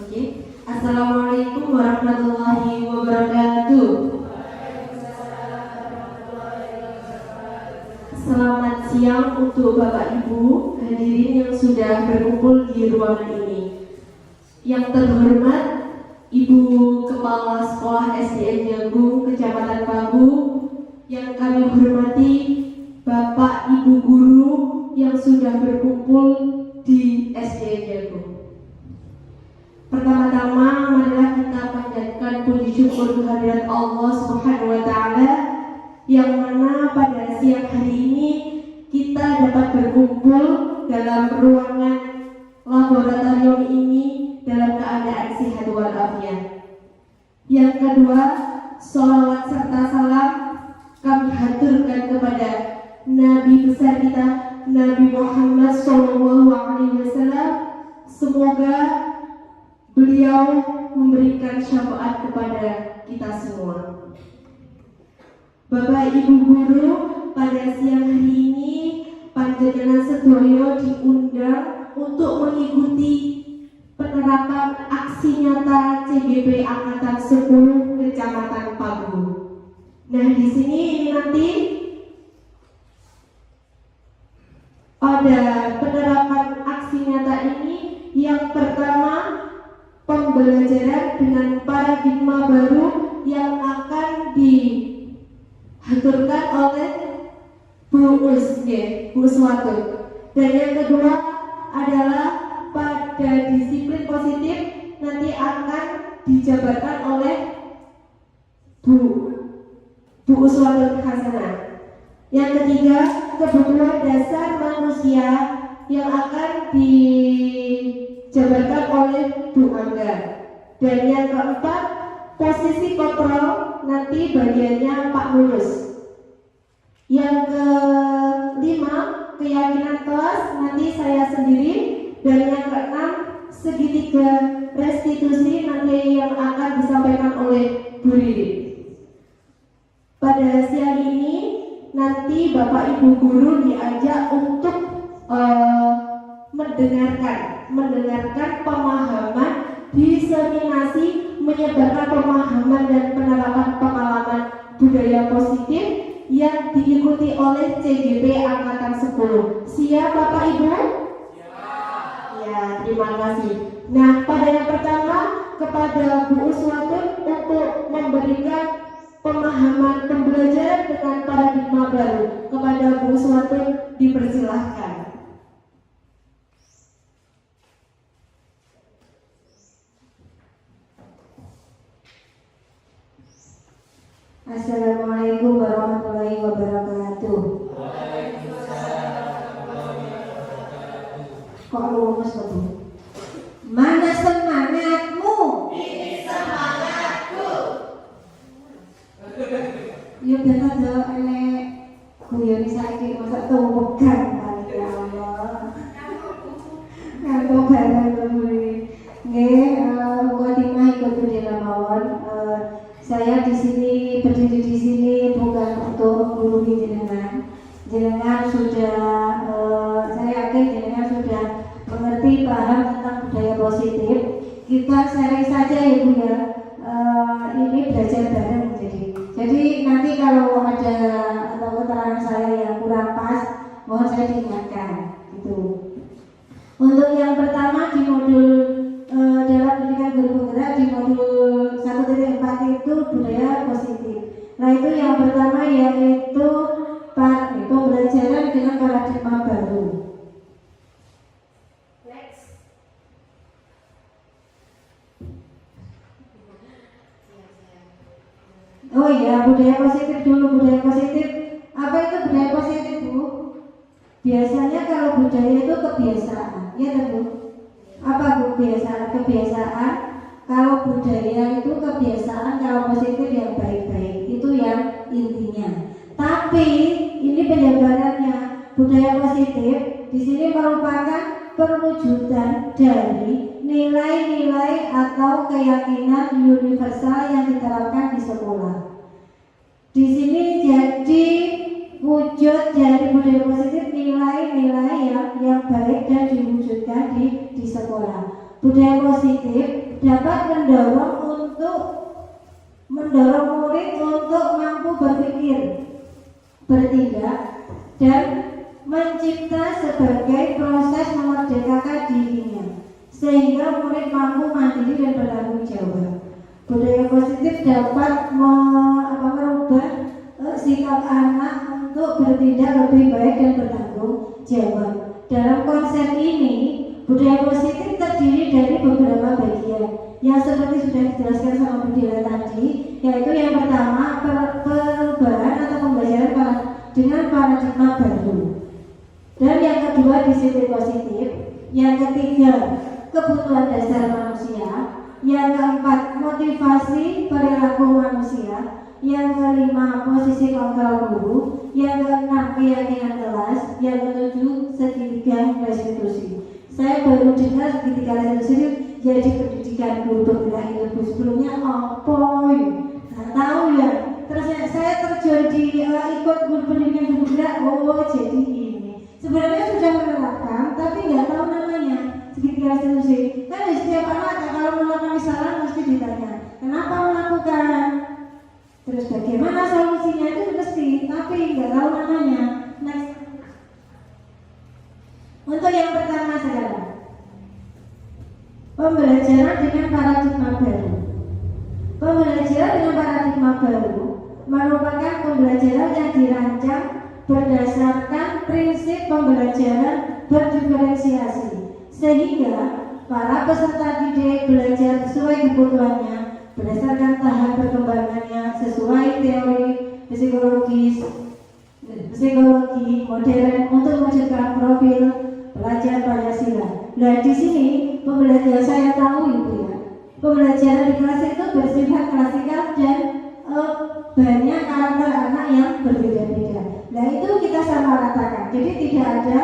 Oke. Assalamualaikum warahmatullahi wabarakatuh. Selamat siang untuk Bapak Ibu hadirin yang sudah berkumpul di ruangan ini. Yang terhormat Ibu Kepala Sekolah SDN Jagung Kecamatan Pagu, yang kami hormati Bapak Ibu guru yang sudah berkumpul di SDN Jagung. Pertama-tama marilah kita panjatkan puji syukur kehadirat Allah Subhanahu wa taala yang mana pada siang hari ini kita dapat berkumpul dalam ruangan laboratorium ini dalam keadaan sehat walafiat. Yang kedua, sholawat serta salam kami haturkan kepada Nabi besar kita Nabi Muhammad SAW. Semoga beliau memberikan syafaat kepada kita semua. Bapak Ibu guru, pada siang hari ini panjenengan sedoyo diundang untuk mengikuti penerapan aksi nyata CGP Angkatan 10 Kecamatan Pagu. Nah, di sini nanti pada penerapan aksi nyata ini yang pertama pembelajaran dengan paradigma baru yang akan dihaturkan oleh Bu Uswatu. Dan yang kedua adalah pada disiplin positif nanti akan dijabarkan oleh Bu Uswatu Hasanah. Yang ketiga, kebutuhan dasar manusia yang akan dijabarkan oleh Bu Angga. Dan yang keempat, posisi kontrol nanti bagiannya Pak Mulus. Yang kelima, keyakinan kelas nanti saya sendiri. Dan yang keenam, segitiga restitusi nanti yang akan disampaikan oleh Bu Riri. Pada siang ini nanti Bapak Ibu guru diajak untuk mendengarkan pemahaman, diseminasi, menyebarkan pemahaman dan penerapan pengalaman budaya positif yang diikuti oleh CGP Angkatan 10. Siap Bapak Ibu? Ya, terima kasih. Nah, pada yang pertama kepada Bu Uswatun untuk memberikan pemahaman pembelajaran dengan paradigma baru. Kepada Bu Uswatun dipersilahkan. Assalamualaikum warahmatullahi wabarakatuh. Kok lumes Bu? Mana semangatmu? Ini semangatku. Ya bener do elek guyon saiki masa tumpekan kali ya Allah. Nganggo barang kuwi. Nggih, Khotimah ikut bendera mawon. Saya di sini berdiri di sini bukan untuk menggurui jenengan. Jenengan sudah, saya yakin jenengan sudah mengerti paham tentang budaya positif. Kita sharing saja ya Bu ya. Ini belajar bareng jadi nanti kalau ada atau keterangan saya yang kurang pas, mohon saya diingatkan gitu. Untuk yang pertama di modul dalam pendidikan guru penggerak di modul 1.4 itu budaya positif. Nah itu yang pertama yaitu pembelajaran dengan paradigma baru. Oh iya, budaya positif dulu. Budaya positif, apa itu budaya positif Bu? Biasanya kalau budaya itu kebiasaan, ya kan Bu? Apa Bu kebiasaan? Kalau budaya itu kebiasaan, kalau positif yang baik-baik, itu yang intinya. Tapi ini penjabarannya, budaya positif di sini merupakan perwujudan dari nilai-nilai atau keyakinan universal yang diterapkan di sekolah. Di sini jadi wujud dari budaya positif nilai-nilai yang baik dan diwujudkan di sekolah. Budaya positif bertindak, dan mencipta sebagai proses memerdekakan dirinya sehingga murid mampu mandiri dan bertanggung jawab. Budaya positif dapat merubah sikap anak untuk bertindak lebih baik dan bertanggung jawab. Dalam konsep ini, budaya positif terdiri dari beberapa bagian yang seperti sudah dijelaskan sama Bu Dila tadi, yaitu yang pertama perubahan atau pembelajaran dengan paradigma baru, dan yang kedua disiplin positif, yang ketiga kebutuhan dasar manusia, yang keempat motivasi perilaku manusia, yang kelima posisi kontrol guru, yang keenam keyakinan kelas, yang ketujuh segitiga restitusi. Saya baru dengar segitiga restitusi jadi pendidikan guru bergerak itu sebelumnya apa ya? Nggak tahu ya. Terus saya terjun di ikut guru pendidikan guru bergerak, oh jadi ini. Sebenarnya sudah menerapkan tapi nggak tahu namanya segitiga restitusi. Kan setiap anak kalau melakukan kesalahan mesti ditanya kenapa melakukan. Terus bagaimana solusinya itu mesti, tapi nggak tahu namanya. Next. Untuk yang pertama sekarang, pembelajaran dengan paradigma baru. Pembelajaran dengan paradigma baru merupakan pembelajaran yang dirancang berdasarkan prinsip pembelajaran berdiferensiasi, sehingga para peserta didik belajar sesuai kebutuhannya berdasarkan tahap perkembangannya sesuai teori psikologi modern untuk mewujudkan profil pelajar Pancasila. Nah di sini pembelajaran saya tahu Ibu ya, pembelajaran di kelas itu bersifat klasikal dan banyak karakter anak yang berbeda-beda. Nah itu kita sama ratakan, jadi tidak ada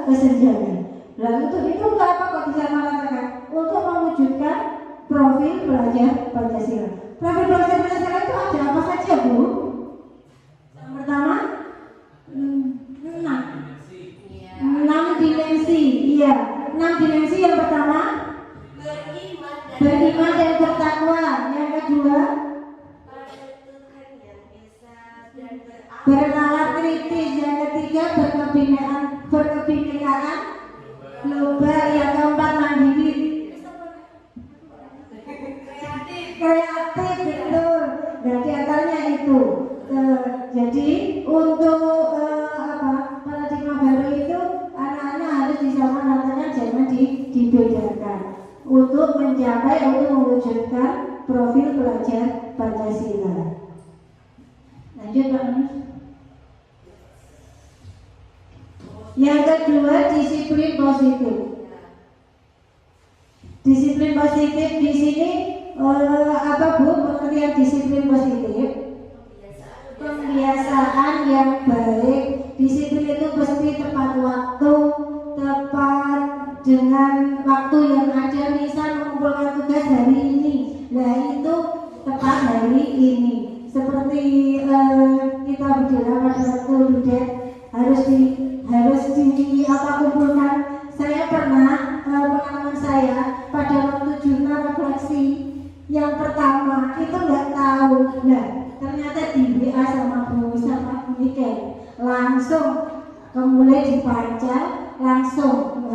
kesenjangan. Lalu untuk itu apa kok disamaratakan? Untuk mewujudkan profil pelajar Pancasila. Profil pelajar Pancasila itu ada apa saja Bu? Yang pertama 6 dimensi. Iya, 6 dimensi. Yang pertama beriman dan bertakwa. Yang kedua bernalar kritis. Yang ketiga berkebinekaan global. Yang keempat mandiri, kreatif, betul. Dan diantaranya itu. Jadi untuk paradigma baru itu anak-anak harus disamaratakan, jangan dibedakan untuk mewujudkan profil pelajar Pancasila. Lanjut Pak Manus. Yang kedua disiplin positif. Disiplin positif di sini apa Bu pengertian disiplin positif? Pembiasaan yang baik. Disiplin itu pasti tepat waktu, tepat dengan waktu yang ada. Misal mengumpulkan tugas hari ini, nah itu tepat hari ini. Seperti kita bicara pada waktu Ludet harus kumpulkan. Saya pernah pengalaman saya pada waktu jurnal refleksi yang pertama itu nggak tahu. Nah ternyata di WA sama Bu Niken langsung kemudian dibaca, langsung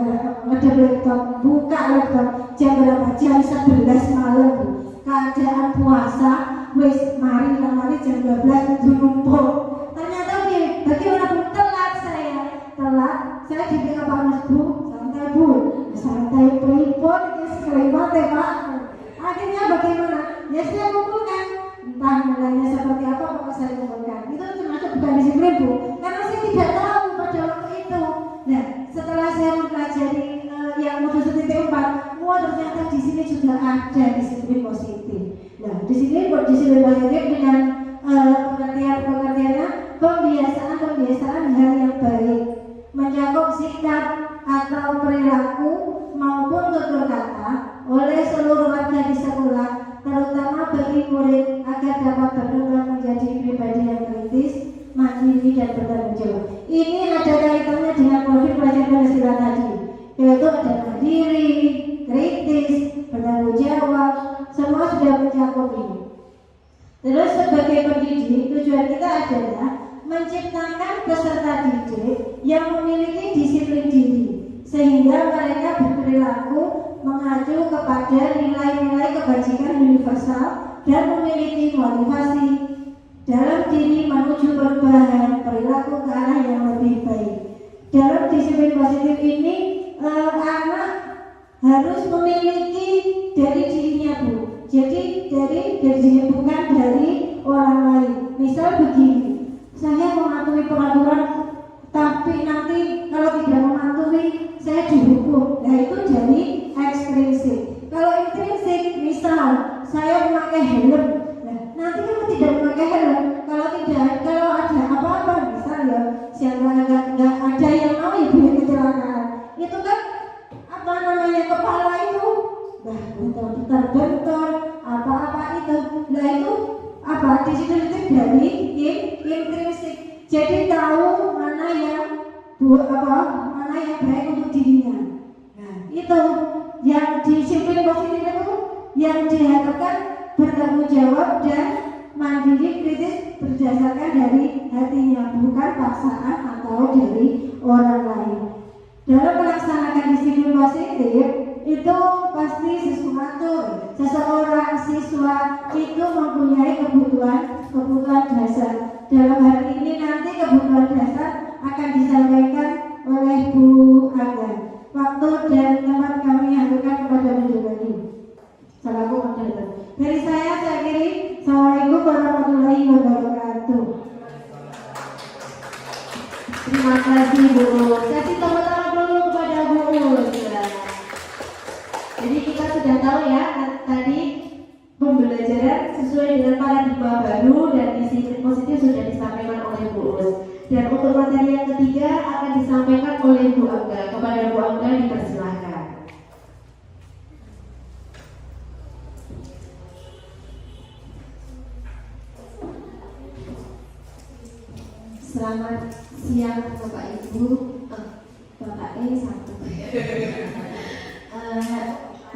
ngedep laptop, buka laptop jam berapa? Jam 11 malam Bu. Keadaan puasa, wis mari jam 12 itu numpuk. Ternyata bagaimana Bu? Telat saya di WA Pak Mas Bu, santai pripun iki kelewat ya Pak. Akhirnya bagaimana? Ya saya kumpulkan, entah nilainya seperti apa, pokoknya saya kumpulkan. Itu termasuk bukan disiplin Bu, karena saya tidak tahu pada waktu itu. Nah, setelah saya mempelajari yang modul 1.4, ternyata di sini juga ada disiplin positif. Nah, disiplin positif dengan pengertiannya pembiasaan hal yang baik, mencakup sikap atau perilaku maupun tutur kata oleh seluruh warga di sekolah, terutama bagi murid agar dapat berkembang menjadi pribadi yang kritis, mandiri dan bertanggung jawab. Ini ada kaitannya dengan profil pelajar Pancasila tadi, yaitu ada mandiri, kritis, bertanggung jawab, semua sudah mencakup ini. Terus sebagai pendidik, tujuan kita adalah menciptakan peserta didik yang memiliki disiplin diri sehingga mereka berperilaku mengacu kepada nilai-nilai kebajikan universal dan memiliki motivasi dalam diri menuju perubahan perilaku ke arah yang lebih baik. Dalam disiplin positif ini anak harus memiliki dari dirinya, Bu. Jadi dari diri, bukan dari orang lain. Misal begini, saya mematuhi peraturan, tapi nanti kalau tidak mematuhi saya dihukum. Nah itu jadi ekstrinsik. Kalau intrinsik, misal saya memakai helm, nah nanti kalau tidak memakai helm, kalau ada apa-apa, misal ya nggak ada yang mau ibu yang kecelakaan, itu kan apa namanya kepala itu, bentor apa-apa itu, nah itu apa disitu dari intrinsik. Jadi tahu mana yang mana yang baik untuk dirinya. Nah itu yang disiplin positif itu yang diharapkan bertanggung jawab dan mandiri kritis berdasarkan dari hatinya, bukan paksaan atau dari orang lain. Dalam melaksanakan disiplin positif itu pasti seseorang siswa itu mempunyai kebutuhan dasar. Dalam hal ini nanti kebutuhan dasar akan disampaikan oleh Bu Aga. Waktu dan tempat kami hadirkan kepada Bu Jogani selaku moderator. Dari saya akhiri. Assalamualaikum warahmatullahi wabarakatuh. Terima kasih Bu. Kasih tepuk tangan dulu kepada Bu. Jadi kita sudah tahu ya tadi pembelajaran sesuai dengan paradigma baru dan disiplin positif sudah disampaikan oleh Bu Us. Dan untuk materi yang ketiga akan disampaikan oleh Bu Angga. Kepada Bu Angga dipersilahkan. Selamat siang Bapak Ibu, Bapak satu.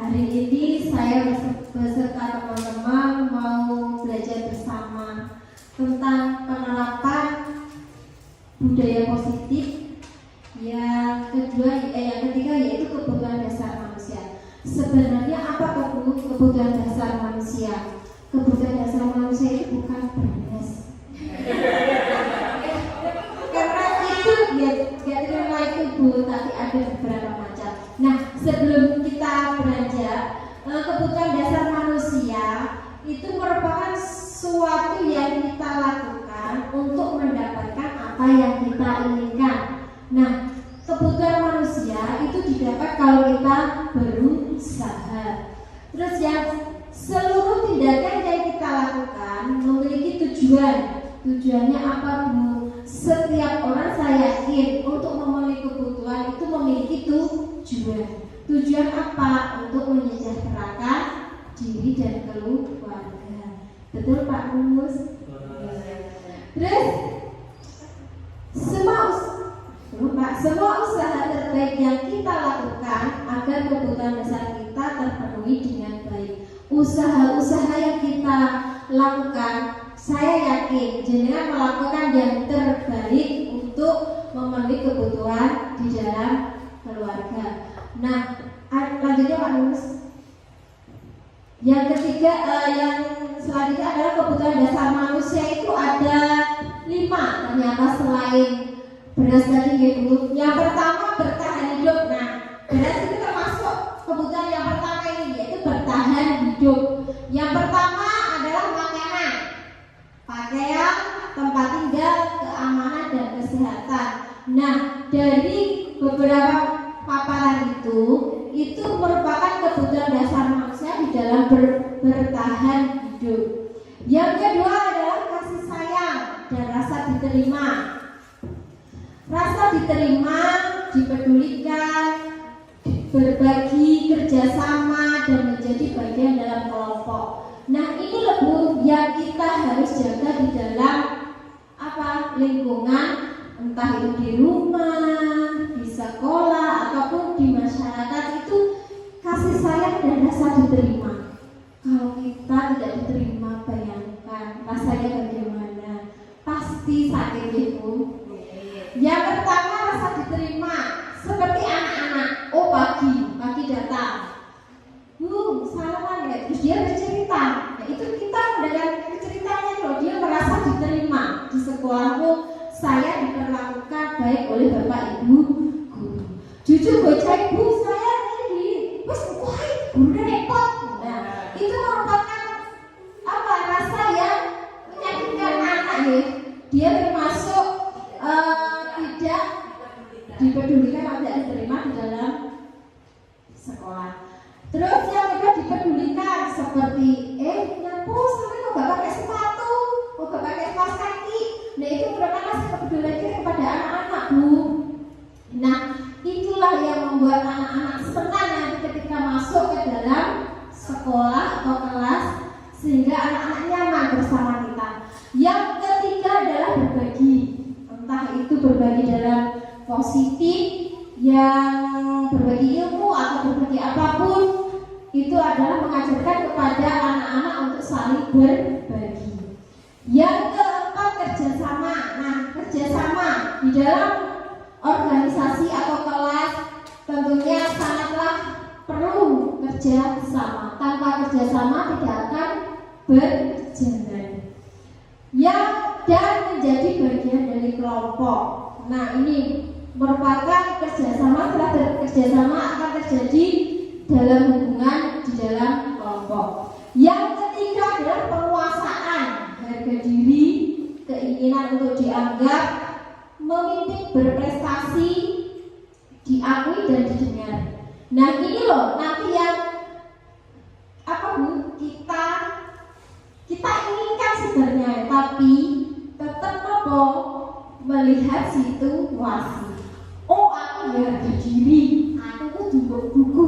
Hari ini saya beserta teman-teman mau belajar bersama tentang penerapan budaya positif. Yang ketiga yaitu kebutuhan dasar manusia. Sebenarnya apa kebutuhan dasar manusia? Kebutuhan dasar manusia itu bukan beras. Karena itu gak terima itu Bu, tapi ada beberapa macam. Nah, sebelum kita beranjak, kebutuhan dasar manusia itu merupakan suatu yang kita lakukan untuk mendapatkan apa yang kita inginkan. Nah, kebutuhan manusia itu didapat kalau kita berusaha. Terus yang seluruh tindakan yang kita lakukan memiliki tujuan. Tujuannya apa Bu? Setiap orang saya yakin untuk memenuhi kebutuhan itu memiliki tujuan. Tujuan apa? Untuk menyejahterakan diri dan keluarga. Betul Pak Mus? Terus semua usaha terbaik yang kita lakukan agar kebutuhan dasar kita terpenuhi dengan baik. Usaha-usaha yang kita lakukan, saya yakin jenengan melakukan yang terbaik untuk memenuhi kebutuhan di dalam keluarga. Nah, lanjutnya Pak Nus. Yang ketiga, yang selanjutnya adalah kebutuhan dasar manusia itu ada 5 ternyata selain beras tadi Bu. Yang pertama bertahan hidup. Nah, beras itu termasuk kebutuhan yang pertama ini, yaitu bertahan hidup. Yang pertama adalah makanan, pakaian, tempat tinggal, keamanan dan kesehatan. Nah, dari beberapa paparan itu merupakan kebutuhan dasar manusia di dalam bertahan hidup. Yang kedua adalah kasih sayang dan rasa diterima. Rasa diterima, dipedulikan, berbagi, kerjasama, dan menjadi bagian dalam kelompok. Nah, ini lebih yang kita harus jaga di dalam lingkungan, entah itu di rumah, di sekolah, ataupun di masyarakat. Itu kasih sayang dan rasa diterima. Kalau kita tidak diterima, bayangkan rasanya bagaimana. Pasti sakit. saya diperlakukan baik oleh Bapak Ibu guru. Jujur bocah ibu saya ini wes wah guru repot. Nah, itu merupakan apa rasa yang menyakitkan anak ya. Dia termasuk tidak dipedulikan atau tidak diterima di dalam sekolah. Terus yang kedua dipedulikan seperti nyapu sampai kok gak pakai sepatu, kok gak pakai kaos kaki. Nah itu merupakan rasa kepedulian kepada anak-anak Bu. Nah itulah yang membuat anak-anak senang nanti ketika masuk ke dalam sekolah atau kelas, sehingga anak-anak nyaman bersama kita. Yang ketiga adalah berbagi, entah itu berbagi dalam positif, yang berbagi ilmu atau berbagi apapun, itu adalah mengajarkan kepada anak-anak untuk saling berbagi. Yang keempat kerjasama. Nah kerjasama di dalam organisasi atau kelas tentunya sangatlah perlu kerjasama. Tanpa kerjasama tidak akan berjalan. Dan menjadi bagian dari kelompok. Nah ini merupakan kerjasama. Setelah kerjasama akan terjadi dalam hubungan di dalam kelompok. Yang ketiga adalah penguasaan harga diri, keinginan untuk dianggap, memimpin, berprestasi, diakui dan didengar. Nah ini loh nanti yang apa Bu kita inginkan sebenarnya, tapi tetap apa melihat situasi. Oh aku harga diri, aku tuh jumbo buku,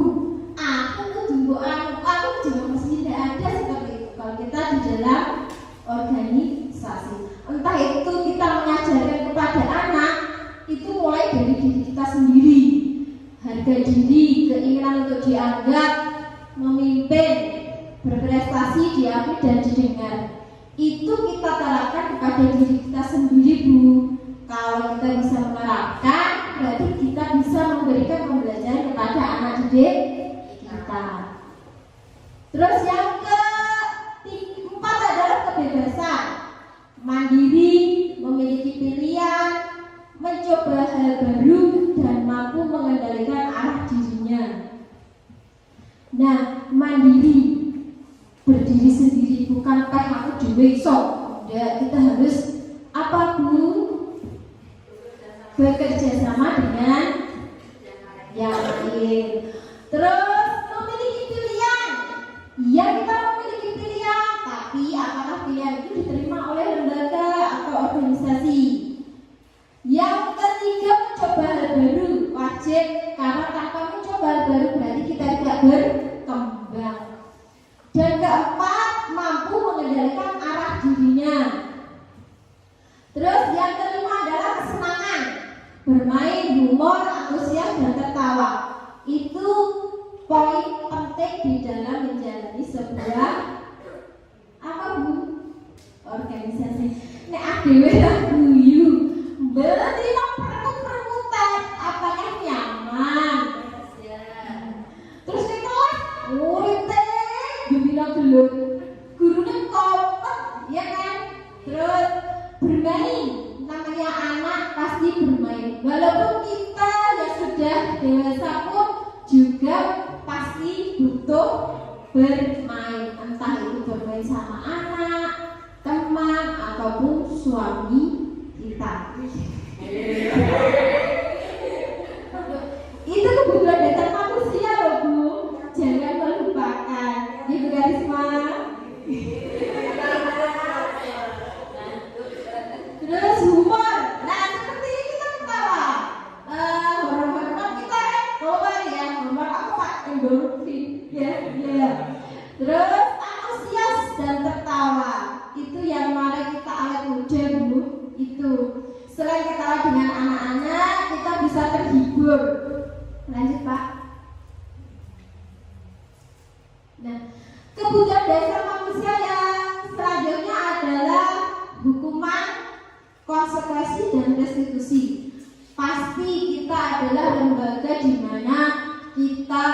aku tuh jumbo aku juga masih tidak ada seperti itu. Kalau kita di dalam organisasi, entah itu kita mengajarkan kepada anak, itu mulai dari diri kita sendiri. Harga diri, keinginan untuk dianggap, memimpin, berprestasi, diakui dan didengar. Itu kita terapkan kepada diri kita sendiri Bu. Kalau kita bisa menerapkan, berarti kita bisa memberikan pembelajaran kepada anak didik kita. Terus yang keempat adalah kebebasan, mandiri, memiliki pilihan, mencoba hal baru dan mampu mengendalikan arah dirinya. Nah, mandiri, berdiri sendiri, bukan aku dewe iso. Ya, kita harus apa Bu? Bekerja sama dengan yang lain. Terus memiliki pilihan. Iya kita memiliki pilihan, tapi apakah pilihan itu diterima oleh lembaga atau organisasi? Yang ketiga mencoba hal baru, wajib, karena tanpa mencoba hal baru berarti kita tidak berkembang. Dan keempat mampu mengendalikan arah dirinya. Terus yang kelima adalah kesenangan, bermain, humor, antusias dan tertawa. Itu poin penting di dalam menjalani sebuah apa Bu? Organisasi. Nek adewe ra guyu, berarti perut-perutan, apakah nyaman? Terus nek kelas urite bilang gelut, gurunya kompet, ya kan? Terus bermain, namanya anak pasti bermain. Walaupun kita yang sudah dewasa pun juga pasti butuh bermain, entah itu bermain sama anak, teman ataupun suami kita. Itu kebutuhan dasar manusia loh Bu, jangan melupakan. Ibu Karisma. Terus humor. Nah seperti ini kita ketawa. Horor-horor kita keluar ya, humor aku Pak endorfin. Ya. Terus antusias dan tertawa. Itu yang mari kita awet muda Bu. Itu selain ketawa dengan anak-anak, kita bisa terhibur. Lanjut Pak. Nah, kebutuhan dasar manusia yang selanjutnya adalah hukuman, konsekuensi dan restitusi. Pasti kita adalah lembaga di mana kita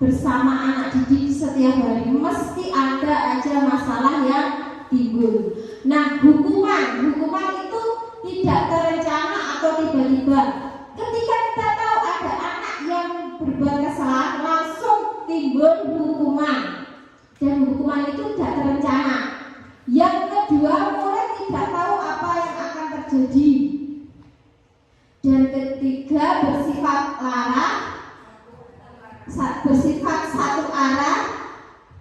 bersama anak didik setiap hari mesti ada aja masalah yang timbul. Nah, hukuman itu tidak terencana atau tiba-tiba. Ketika kita tahu ada anak yang berbuat kesalahan, langsung timbul hukuman, dan hukuman itu tidak terencana. Yang kedua, murid tidak tahu apa yang akan terjadi. Dan ketiga, bersifat larang, bersifat satu arah.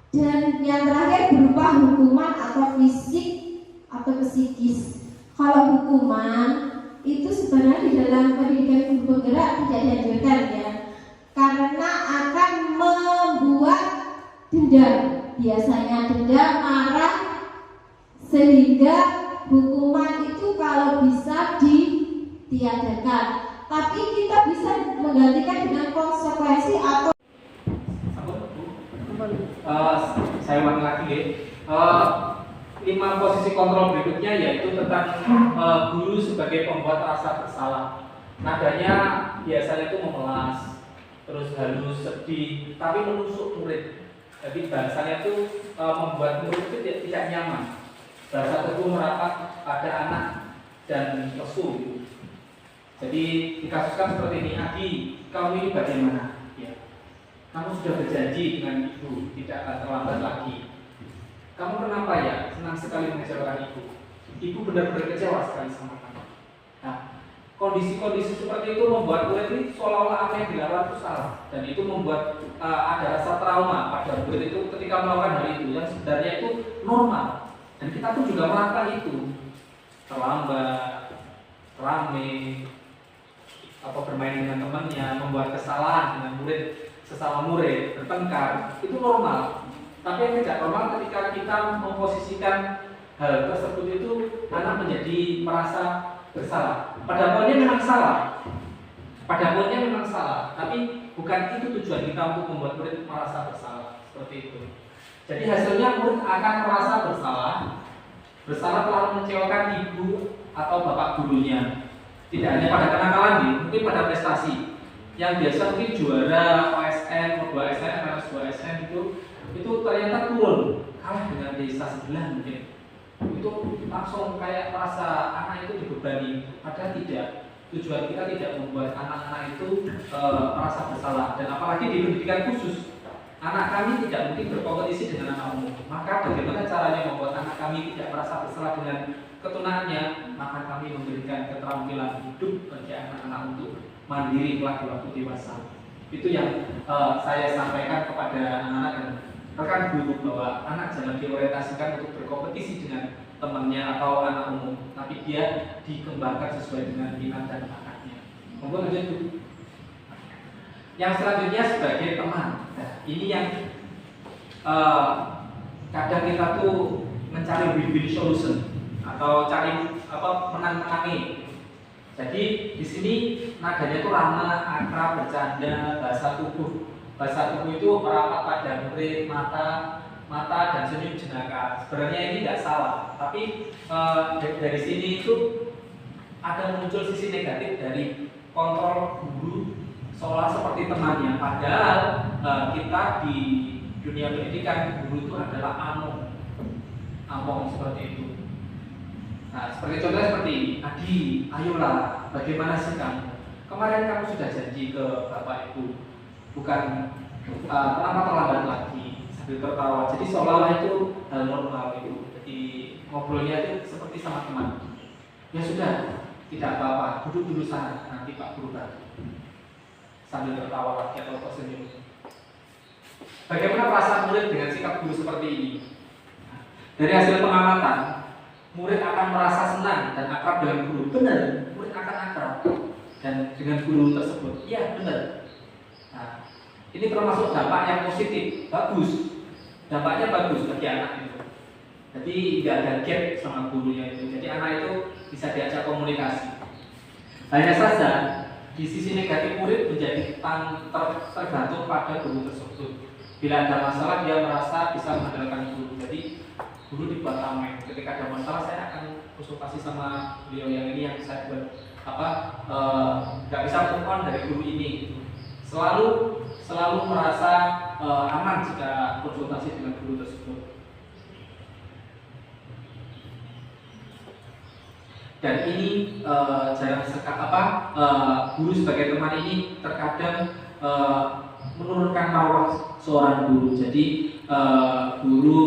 Dan yang terakhir berupa hukuman atau fisik atau psikis. Kalau hukuman itu sebenarnya di dalam pendidikan guru penggerak tidak dianjurkan ya, karena akan membuat dendam, biasanya dendam, marah, sehingga hukuman itu kalau bisa ditiadakan. Tapi kita bisa menggantikan dengan konsekuensi atau saya ulangi lagi ya. 5 posisi kontrol berikutnya yaitu tentang guru sebagai pembuat rasa bersalah. Nadanya biasanya itu memelas, terus halus, sedih, tapi menusuk murid. Jadi bahasanya itu membuat murid itu tidak nyaman. Bahasa teguh merapat pada anak dan lesu. Jadi dikasuskan seperti ini, Adi, kamu ini bagaimana? Kamu sudah berjanji dengan ibu tidak akan terlambat lagi. Kamu kenapa ya senang sekali mengecewakan ibu? Ibu benar-benar kecewa sekali sama kamu. Nah, kondisi-kondisi seperti itu membuat murid ini seolah-olah apa yang dilakukan itu salah, dan itu membuat ada rasa trauma pada murid itu ketika melakukan hal itu yang sebenarnya itu normal. Dan kita pun juga melakukan itu, terlambat, rame, atau bermain dengan temannya, membuat kesalahan dengan murid, sesama murid, bertengkar, itu normal. Tapi yang tidak normal ketika kita memposisikan hal tersebut itu anak menjadi merasa bersalah. Pada poinnya memang salah, tapi bukan itu tujuan kita untuk membuat murid merasa bersalah seperti itu. Jadi hasilnya murid akan merasa bersalah telah mengecewakan ibu atau bapak gurunya. Tidak hanya pada kenakalan, mungkin pada prestasi. Yang biasa mungkin juara OSN, O2SN, MS2SN itu ternyata turun, kalah dengan desa sebelah mungkin. Itu langsung kayak merasa anak itu dibebani. Padahal tidak. Tujuan kita tidak membuat anak-anak itu merasa bersalah. Dan apalagi di pendidikan khusus, anak kami tidak mungkin berkompetisi dengan anak umum. Maka bagaimana caranya membuat anak kami tidak merasa bersalah dengan ketunaannya? Maka kami memberikan keterampilan hidup bagi anak-anak untuk mandiri kelak di waktu dewasa. Itu yang saya sampaikan kepada anak-anak dan rekan guru, bahwa anak jangan diorientasikan untuk berkompetisi dengan temannya atau anak umum, tapi dia dikembangkan sesuai dengan minat dan bakatnya. Monggo lanjut Bu. Yang selanjutnya sebagai teman. Nah, ini yang kadang kita tuh mencari win-win solution atau cari menang-menangi. Jadi di sini nadanya itu ramah, akrab, bercanda, bahasa tubuh. Bahasa tubuh itu merapat pada murid, mata dan senyum jenaka. Sebenarnya ini tidak salah, tapi dari sini itu ada muncul sisi negatif dari kontrol guru seolah seperti temannya. Padahal kita di dunia pendidikan, guru itu adalah among seperti itu. Nah, seperti contohnya seperti Adi, ayolah, bagaimana sih kamu? Kemarin kamu sudah janji ke bapak ibu, bukan kenapa terlambat lagi, sambil tertawa. Jadi seolah-olah itu hal normal itu. Jadi ngobrolnya itu seperti sama teman. Ya sudah, tidak apa-apa, duduk dulu sana, nanti Pak Guru bantu. Sambil tertawa lagi atau tersenyum. Bagaimana perasaan murid dengan sikap guru seperti ini? Dari hasil pengamatan, murid akan merasa senang dan akrab dengan guru. Benar, murid akan akrab dan dengan guru tersebut. Iya, benar. Nah, ini termasuk dampak yang positif, bagus. Dampaknya bagus bagi anak itu. Jadi tidak ada gap sama gurunya itu. Jadi anak itu bisa diajak komunikasi. Hanya saja di sisi negatif murid menjadi tergantung pada guru tersebut. Bila ada masalah dia merasa bisa mengandalkan guru. Jadi guru dibuat ramai. Ketika ada masalah saya akan konsultasi sama beliau yang ini yang saya buat nggak bisa move on dari guru ini. Selalu merasa aman jika konsultasi dengan guru tersebut. Dan ini jarang sekali guru sebagai teman ini terkadang menurunkan marwah seorang guru. Jadi guru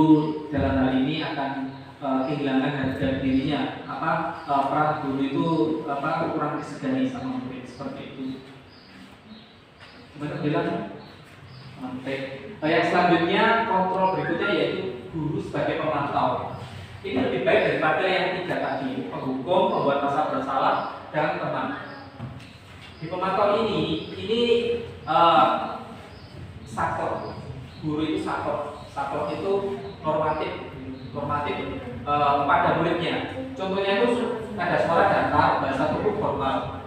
dalam hal ini akan kehilangan harga dirinya. Peran guru itu kurang disegani sama murid seperti itu. Gimana bilang? Yang selanjutnya kontrol berikutnya yaitu guru sebagai pemantau. Ini lebih baik daripada yang tiga tadi, penghukum, pembuat merasa bersalah, dan teman. Di pemantau ini sakor. Guru itu sakor. Sakor itu normatif pada muridnya. Contohnya itu ada suara datar, bahasa tubuh formal.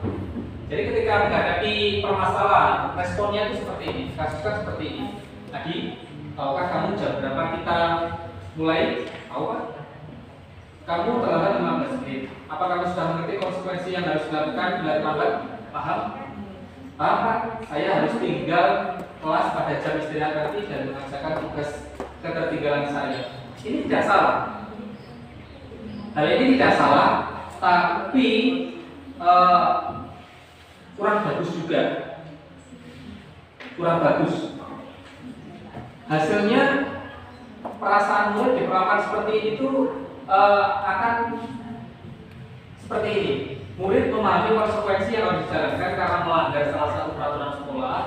Jadi ketika menghadapi permasalahan, responnya itu seperti ini, kasusnya seperti ini. Tadi, tahukah kamu jam berapa kita mulai? Tahu kan? Kamu terlambat 15 menit. Apa kamu sudah mengerti konsekuensi yang harus dilakukan bila terlambat? Paham? Paham kan? Saya harus tinggal kelas pada jam istirahat nanti dan mengerjakan tugas ketertinggalan saya. Ini tidak salah. Hal ini tidak salah, tapi kurang bagus juga. Kurang bagus. Hasilnya perasaan murid diperlakukan seperti ini itu akan seperti ini. Murid memahami konsekuensi yang harus dijalankan karena melanggar salah satu peraturan sekolah.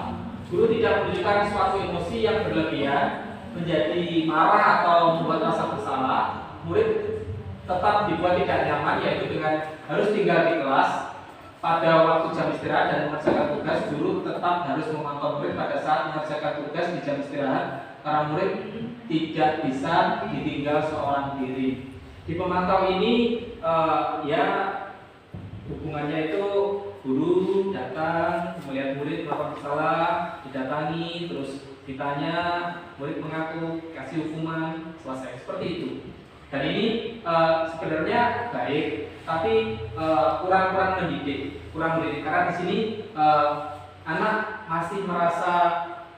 Guru tidak menunjukkan suatu emosi yang berlebihan, menjadi marah atau membuat rasa bersalah. Murid tetap dibuat tidak nyaman, yaitu dengan harus tinggal di kelas pada waktu jam istirahat dan mengerjakan tugas. Guru tetap harus memantau murid pada saat mengerjakan tugas di jam istirahat karena murid tidak bisa ditinggal seorang diri. Di pemantau ini ya hubungannya itu guru datang melihat murid melakukan salah, didatangi, terus ditanya, murid mengaku, kasih hukuman, selesai, seperti itu. Dan ini sebenarnya baik, tapi kurang mendidik karena di sini anak masih merasa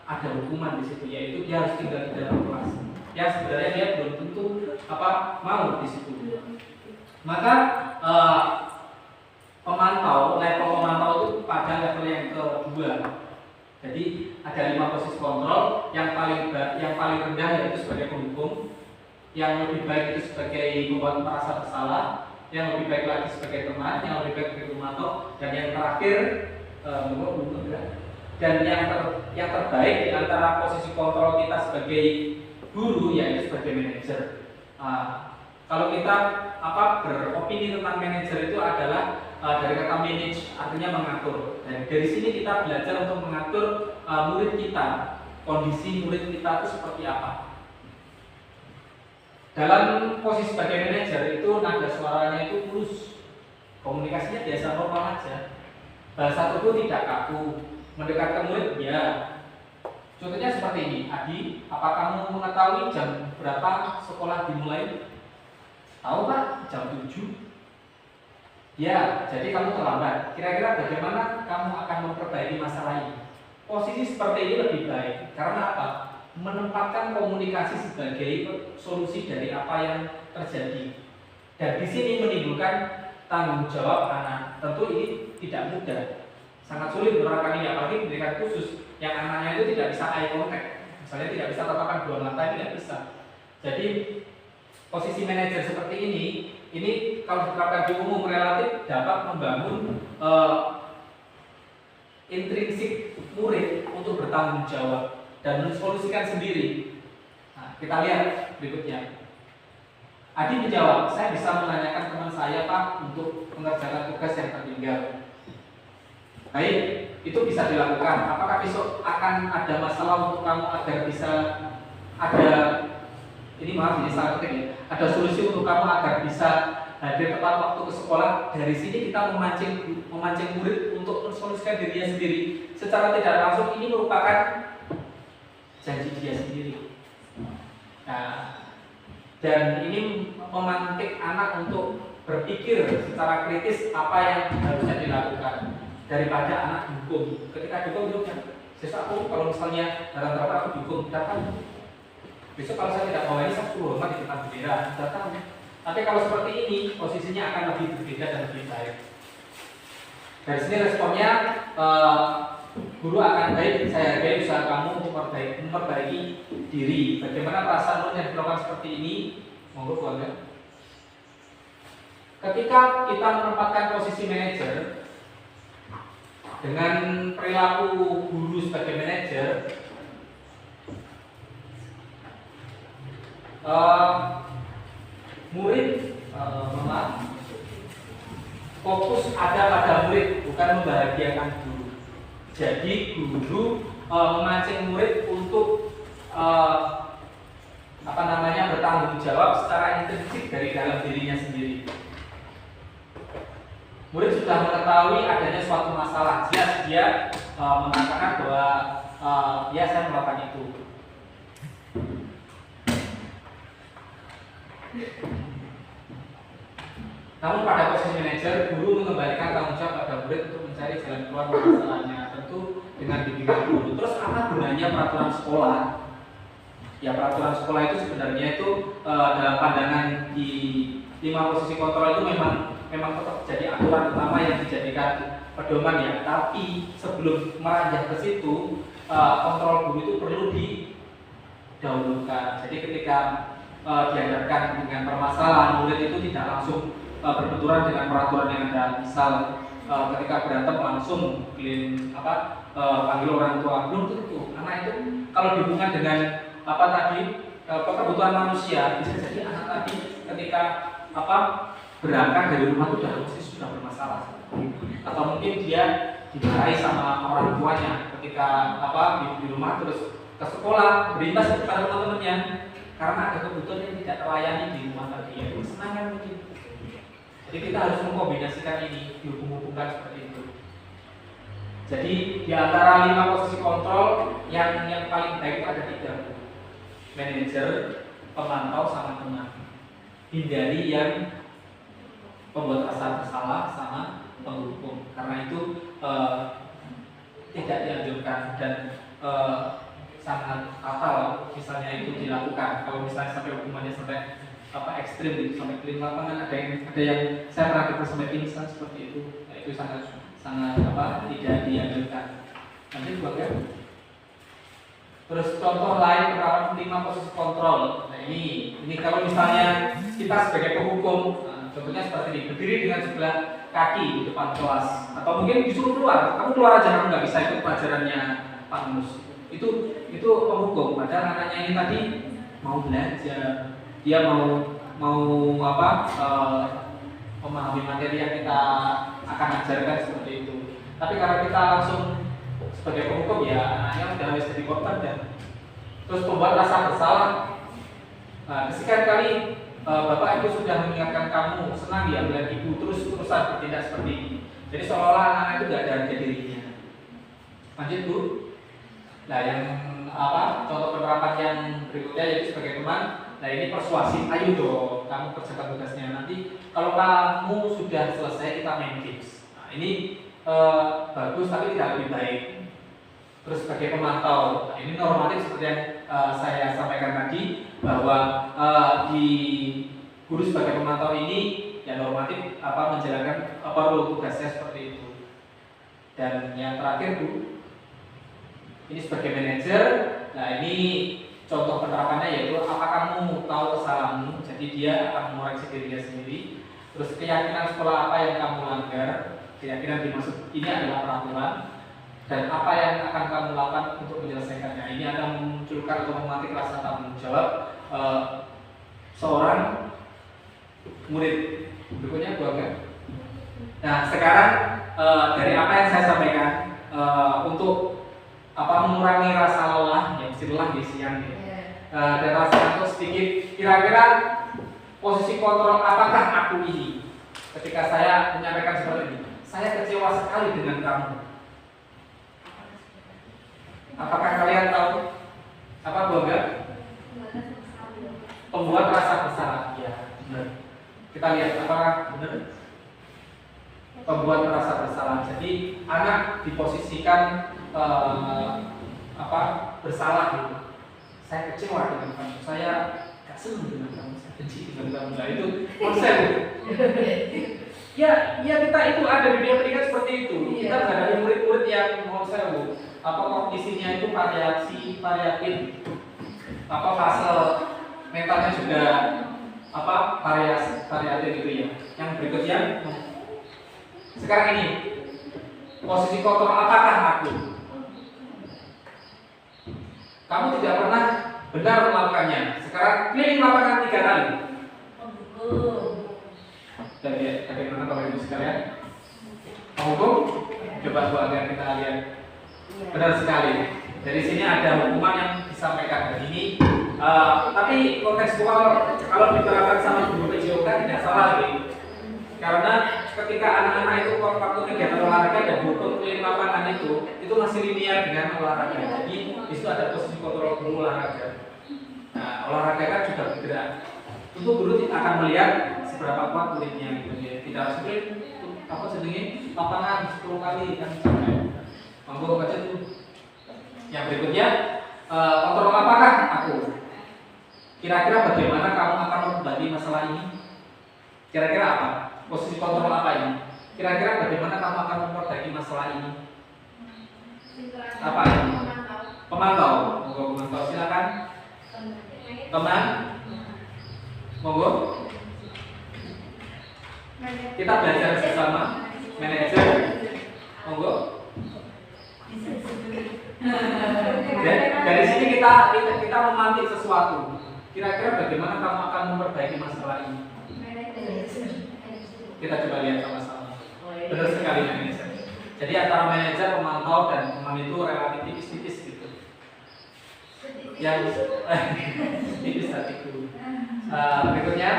ada hukuman di situ, yaitu dia harus tinggal di dalam kelas. Ya sebenarnya dia belum tentu mau di situ. Maka level pemantau itu pada level yang kedua. Jadi ada 5 posisi kontrol. Yang paling rendah yaitu sebagai penghukum, yang lebih baik itu sebagai pembuat merasa bersalah, yang lebih baik lagi sebagai teman, yang lebih baik sebagai pemantau, dan yang terakhir dan yang terbaik di antara posisi kontrol kita sebagai guru yaitu sebagai manajer. Kalau kita beropini tentang manajer itu adalah dari kata manage, artinya mengatur. Dan dari sini kita belajar untuk mengatur murid kita, kondisi murid kita itu seperti apa. Dalam posisi sebagai manajer itu nada suaranya itu mulus, komunikasinya biasa normal aja, bahasa tubuh tidak kaku, mendekat ke murid ya. Contohnya seperti ini, Adi, apa kamu mengetahui jam berapa sekolah dimulai? Tahu Pak, jam 7. Ya, jadi kamu terlambat. Kira-kira bagaimana kamu akan memperbaiki masalah ini? Posisi seperti ini lebih baik. Karena apa? Menempatkan komunikasi sebagai solusi dari apa yang terjadi. Dan di sini menimbulkan tanggung jawab anak. Tentu ini tidak mudah. Sangat sulit menerapkan ini, apalagi pendidikan khusus yang anaknya itu tidak bisa eye contact. Misalnya tidak bisa tatapan dua mata, tidak bisa. Jadi posisi manajer seperti ini kalau diterapkan di umum relatif dapat membangun intrinsik murid untuk bertanggung jawab dan mensolusikan sendiri. Nah, kita lihat berikutnya. Adi menjawab, saya bisa menanyakan teman saya Pak untuk mengerjakan tugas yang tertinggal. Baik, itu bisa dilakukan. Apakah besok akan ada masalah untuk kamu agar bisa ada ini salah ketik ya. Ada solusi untuk kamu agar bisa hadir tepat waktu ke sekolah. Dari sini kita memancing murid untuk mensolusikan dirinya sendiri. Secara tidak langsung ini merupakan janji dia sendiri. Nah, dan ini memantik anak untuk berpikir secara kritis apa yang harusnya dilakukan daripada anak dihukum. Ketika dihukum, besok aku kalau misalnya dalam rata aku dihukum, kita tahu. Besok kalau saya tidak bawa ini, saya suruh hormat di depan bendera, kita tahu. Tapi kalau seperti ini, posisinya akan lebih berbeda dan lebih baik. Dari sini responnya, guru akan baik, saya hargai usaha kamu untuk memperbaiki diri. Bagaimana perasaan yang dilakukan seperti ini? Monggo keluarga. Ketika kita menempatkan posisi manajer dengan perilaku guru sebagai manajer, murid fokus ada pada murid, bukan membahagiakan guru. Jadi guru memancing murid untuk bertanggung jawab secara intrinsik dari dalam dirinya sendiri. Murid sudah mengetahui adanya suatu masalah, jelas dia mengatakan bahwa ya saya melakukan itu. Namun pada posisi manajer, guru mengembalikan tanggung jawab pada murid untuk mencari jalan keluar masalahnya, tentu dengan bimbingan guru. Terus apa gunanya peraturan sekolah? Ya, peraturan sekolah itu sebenarnya itu dalam pandangan di 5 posisi kontrol itu memang tetap jadi aturan utama yang dijadikan pedoman ya. Tapi sebelum meranjak ke situ, kontrol guru itu perlu didahulukan. Jadi ketika dihadapkan dengan permasalahan, murid itu tidak langsung berbenturan dengan peraturan yang ada. Misal ketika berantem langsung panggil orang tua, belum tentu. Anak itu kalau dihubungkan dengan kebutuhan manusia, bisa jadi anak tadi ketika berangkat dari rumah itu sudah bermasalah, atau mungkin dia dimarahi sama orang tuanya ketika di rumah, terus ke sekolah berimbas kepada teman-temannya karena ada kebutuhan yang tidak terlayani di rumah tadi, ya kesenangan mungkin. Jadi kita harus mengkombinasikan ini, dihubung-hubungkan seperti itu. Jadi di antara 5 posisi kontrol yang paling baik itu ada 3: manajer, pemantau, sama teman. Hindari yang pembuat rasa bersalah sama penghukum, karena itu tidak dianjurkan dan sangat fatal misalnya itu dilakukan. Kalau misalnya sampai hukumannya sampai ekstrim gitu, sampai keliling lapangan, ada yang saya pernah dengar sampai pingsan seperti itu. Nah, itu sangat tidak dianjurkan. Nanti buatkan. Terus contoh lain penerapan 5 posisi kontrol. Nah ini kalau misalnya kita sebagai penghukum, contohnya seperti ini, berdiri dengan sebelah kaki di depan kelas, atau mungkin disuruh keluar, kamu keluar aja, kamu nggak bisa ikut pelajarannya Pak Mus. Itu penghukum. Padahal anaknya ini tadi mau belajar, dia mau memahami materi yang kita akan ajarkan seperti itu. Tapi karena kita langsung sebagai penghukum, ya anaknya udah harus jadi korban dan terus membuat rasa bersalah. Kesekian kali bapak ibu sudah mengingatkan kamu, senang ya melihat ibu terus-terusan bertindak seperti ini. Jadi seolah-olah anak itu tidak ada harga dirinya. Lanjut Bu. Nah yang contoh penerapan yang berikutnya yaitu sebagai teman. Nah ini persuasif, ayo dong kamu kerjakan tugasnya, nanti kalau kamu sudah selesai kita main games. Nah ini bagus tapi tidak lebih baik. Terus sebagai pemantau, nah ini normatif seperti yang saya sampaikan tadi, bahwa di guru sebagai pemantau ini ya normatif menjalankan role tugasnya seperti itu. Dan yang terakhir Bu, ini sebagai manajer. Nah ini contoh penerapannya yaitu apakah kamu tahu kesalahanmu, jadi dia akan mengoreksi dirinya sendiri. Terus keyakinan sekolah apa yang kamu langgar, keyakinan dimaksud ini adalah peraturan, dan apa yang akan kamu lakukan untuk menyelesaikannya. Ini akan memunculkan atau memetik rasa tanggung jawab seorang murid. Berikutnya Bu Angga. Nah sekarang dari apa yang saya sampaikan, untuk mengurangi rasa lelah, ya lelah di siang ya. Dan rasa ngantuk sedikit, kira-kira posisi kontrol apakah aku ini ketika saya menyampaikan seperti ini? Saya kecewa sekali dengan kamu. Apakah kalian tahu apa Bu Angga? Pembuat rasa bersalah. Ya, benar. Kita lihat apakah benar? Pembuat rasa bersalah. Jadi anak diposisikan bersalah gitu. Saya kecewa dengan kamu, saya gak senang dengan kamu, saya benci dengan kamu. Nah itu konsep. Ya kita itu ada di dunia pendidikan seperti itu. Kita menghadapi murid-murid yang konsep. Kondisinya itu variatif. Fase mentalnya juga variatif gitu ya. Yang berikutnya, sekarang ini posisi kontrol apakah aku? Kamu tidak pernah benar melakukannya. Sekarang keliling lapangan 3 kali. Jadi bagaimana Bapak Ibu sekalian? Hukum? Coba agar kita lihat. Benar sekali. Dari sini ada hukuman yang disampaikan dan ini. Tapi kontekstual kalau diterapkan sama guru PJOK tidak salah gitu. Karena ketika anak-anak itu waktu kegiatan olahraga dan hukum keliling lapangan itu masih linear dengan olahraga. Jadi di situ ada posisi kontrol guru olahraga. Nah, olahraga kan juga bergerak. Tentu guru akan melihat seberapa kuat muridnya gitu ya. Tidak sprint lapangan 10 kali kan sampai. Mampu baca tuh. Yang berikutnya kontrol apakah aku? Kira-kira bagaimana kamu akan membagi masalah ini? Kira-kira apa? Posisi kontrol apa ini? Kira-kira bagaimana kamu akan memperbaiki masalah ini? Apa ini? Pemantau. Monggo pemantau silakan. Teman. Monggo. Kita belajar bersama. Manajer. Monggo. Dari sini kita memantik sesuatu. Kira-kira bagaimana kamu akan memperbaiki masalah ini? Kita coba lihat sama-sama. Benar sekali manajer. Jadi antara manajer, pemantau dan teman itu relatif tipis-tipis gitu. Yang tipis hatiku. Berikutnya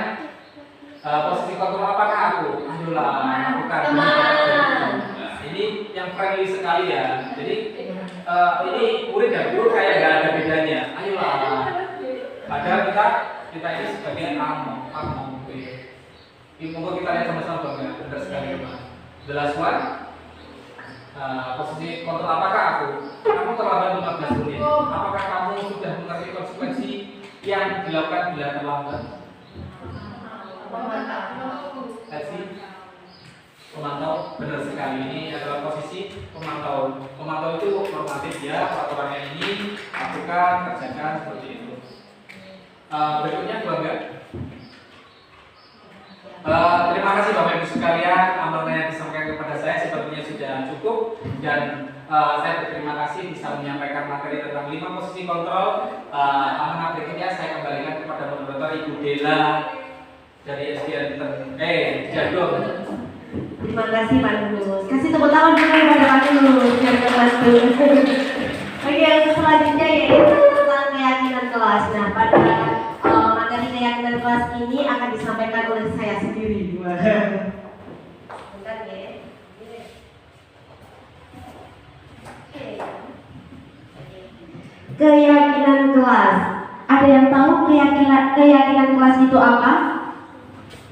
posisi kontrol apakah aku? Ayolah, lakukan. Ini yang friendly sekali ya. Jadi ini murid dan guru kayak gak ada bedanya. Ayolah. Padahal kita ini sebagai among. Monggo kita lihat sama-sama Bang. Benar sekali Bang. The last one. Posisi kontrol apakah aku? Kamu terlambat 15 menit. Apakah kamu sudah mengerti konsekuensi yang dilakukan bila terlambat? Pemantau, benar sekali. Ini adalah posisi pemantau. Pemantau itu normatif ya, peraturannya ini lakukan, kerjakan seperti itu. Berikutnya Bangga. Terima kasih Bapak Ibu sekalian, amanah yang disampaikan kepada saya sepertinya sudah cukup dan saya berterima kasih bisa menyampaikan materi tentang 5 posisi kontrol. Amanah berikutnya saya kembalikan kepada moderator Ibu Dela dari SDN Jadong. Terima kasih Pak Nus. Kasih tepuk tangan dulu kepada Pak Nus yang membantu. Oke, yang selanjutnya yaitu tentang keyakinan kelas. Nah, pada materi keyakinan kelas ini akan disampaikan oleh saya sendiri. Bentar ya. Keyakinan kelas. Ada yang tahu keyakinan kelas itu apa?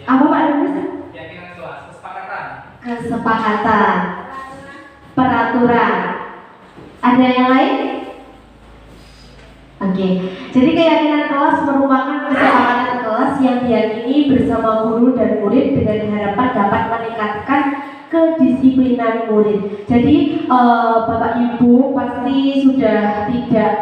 Apa Pak Nus? Keyakinan kelas, kesepakatan, peraturan. Ada yang lain? Oke. Jadi keyakinan kelas merupakan kesepakatan kelas yang diyakini bersama guru dan murid dengan harapan dapat meningkatkan kedisiplinan murid. Jadi Bapak Ibu pasti sudah tidak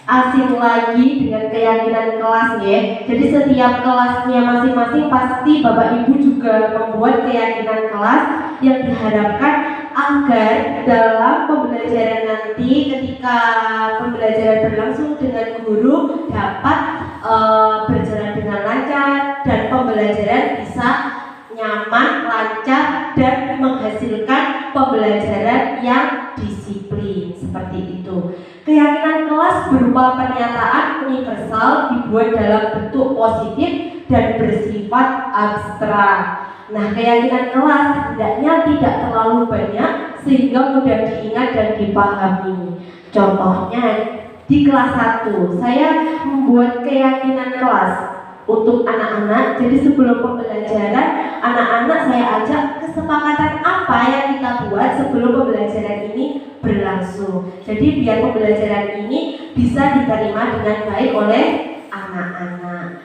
asing lagi dengan keyakinan kelas ya. Jadi setiap kelasnya masing-masing pasti Bapak Ibu juga membuat keyakinan kelas yang diharapkan agar dalam pembelajaran nanti ketika pembelajaran berlangsung dengan guru dapat berjalan dengan lancar dan pembelajaran bisa nyaman, lancar dan menghasilkan pembelajaran yang disiplin seperti itu. Keyakinan kelas berupa pernyataan universal dibuat dalam bentuk positif dan bersifat abstrak. Nah, keyakinan kelas hendaknya tidak terlalu banyak sehingga mudah diingat dan dipahami. Contohnya di kelas 1 saya membuat keyakinan kelas untuk anak-anak. Jadi sebelum pembelajaran, anak-anak saya ajak kesepakatan apa yang kita buat sebelum pembelajaran ini berlangsung. Jadi biar pembelajaran ini bisa bisa diterima dengan baik oleh anak-anak.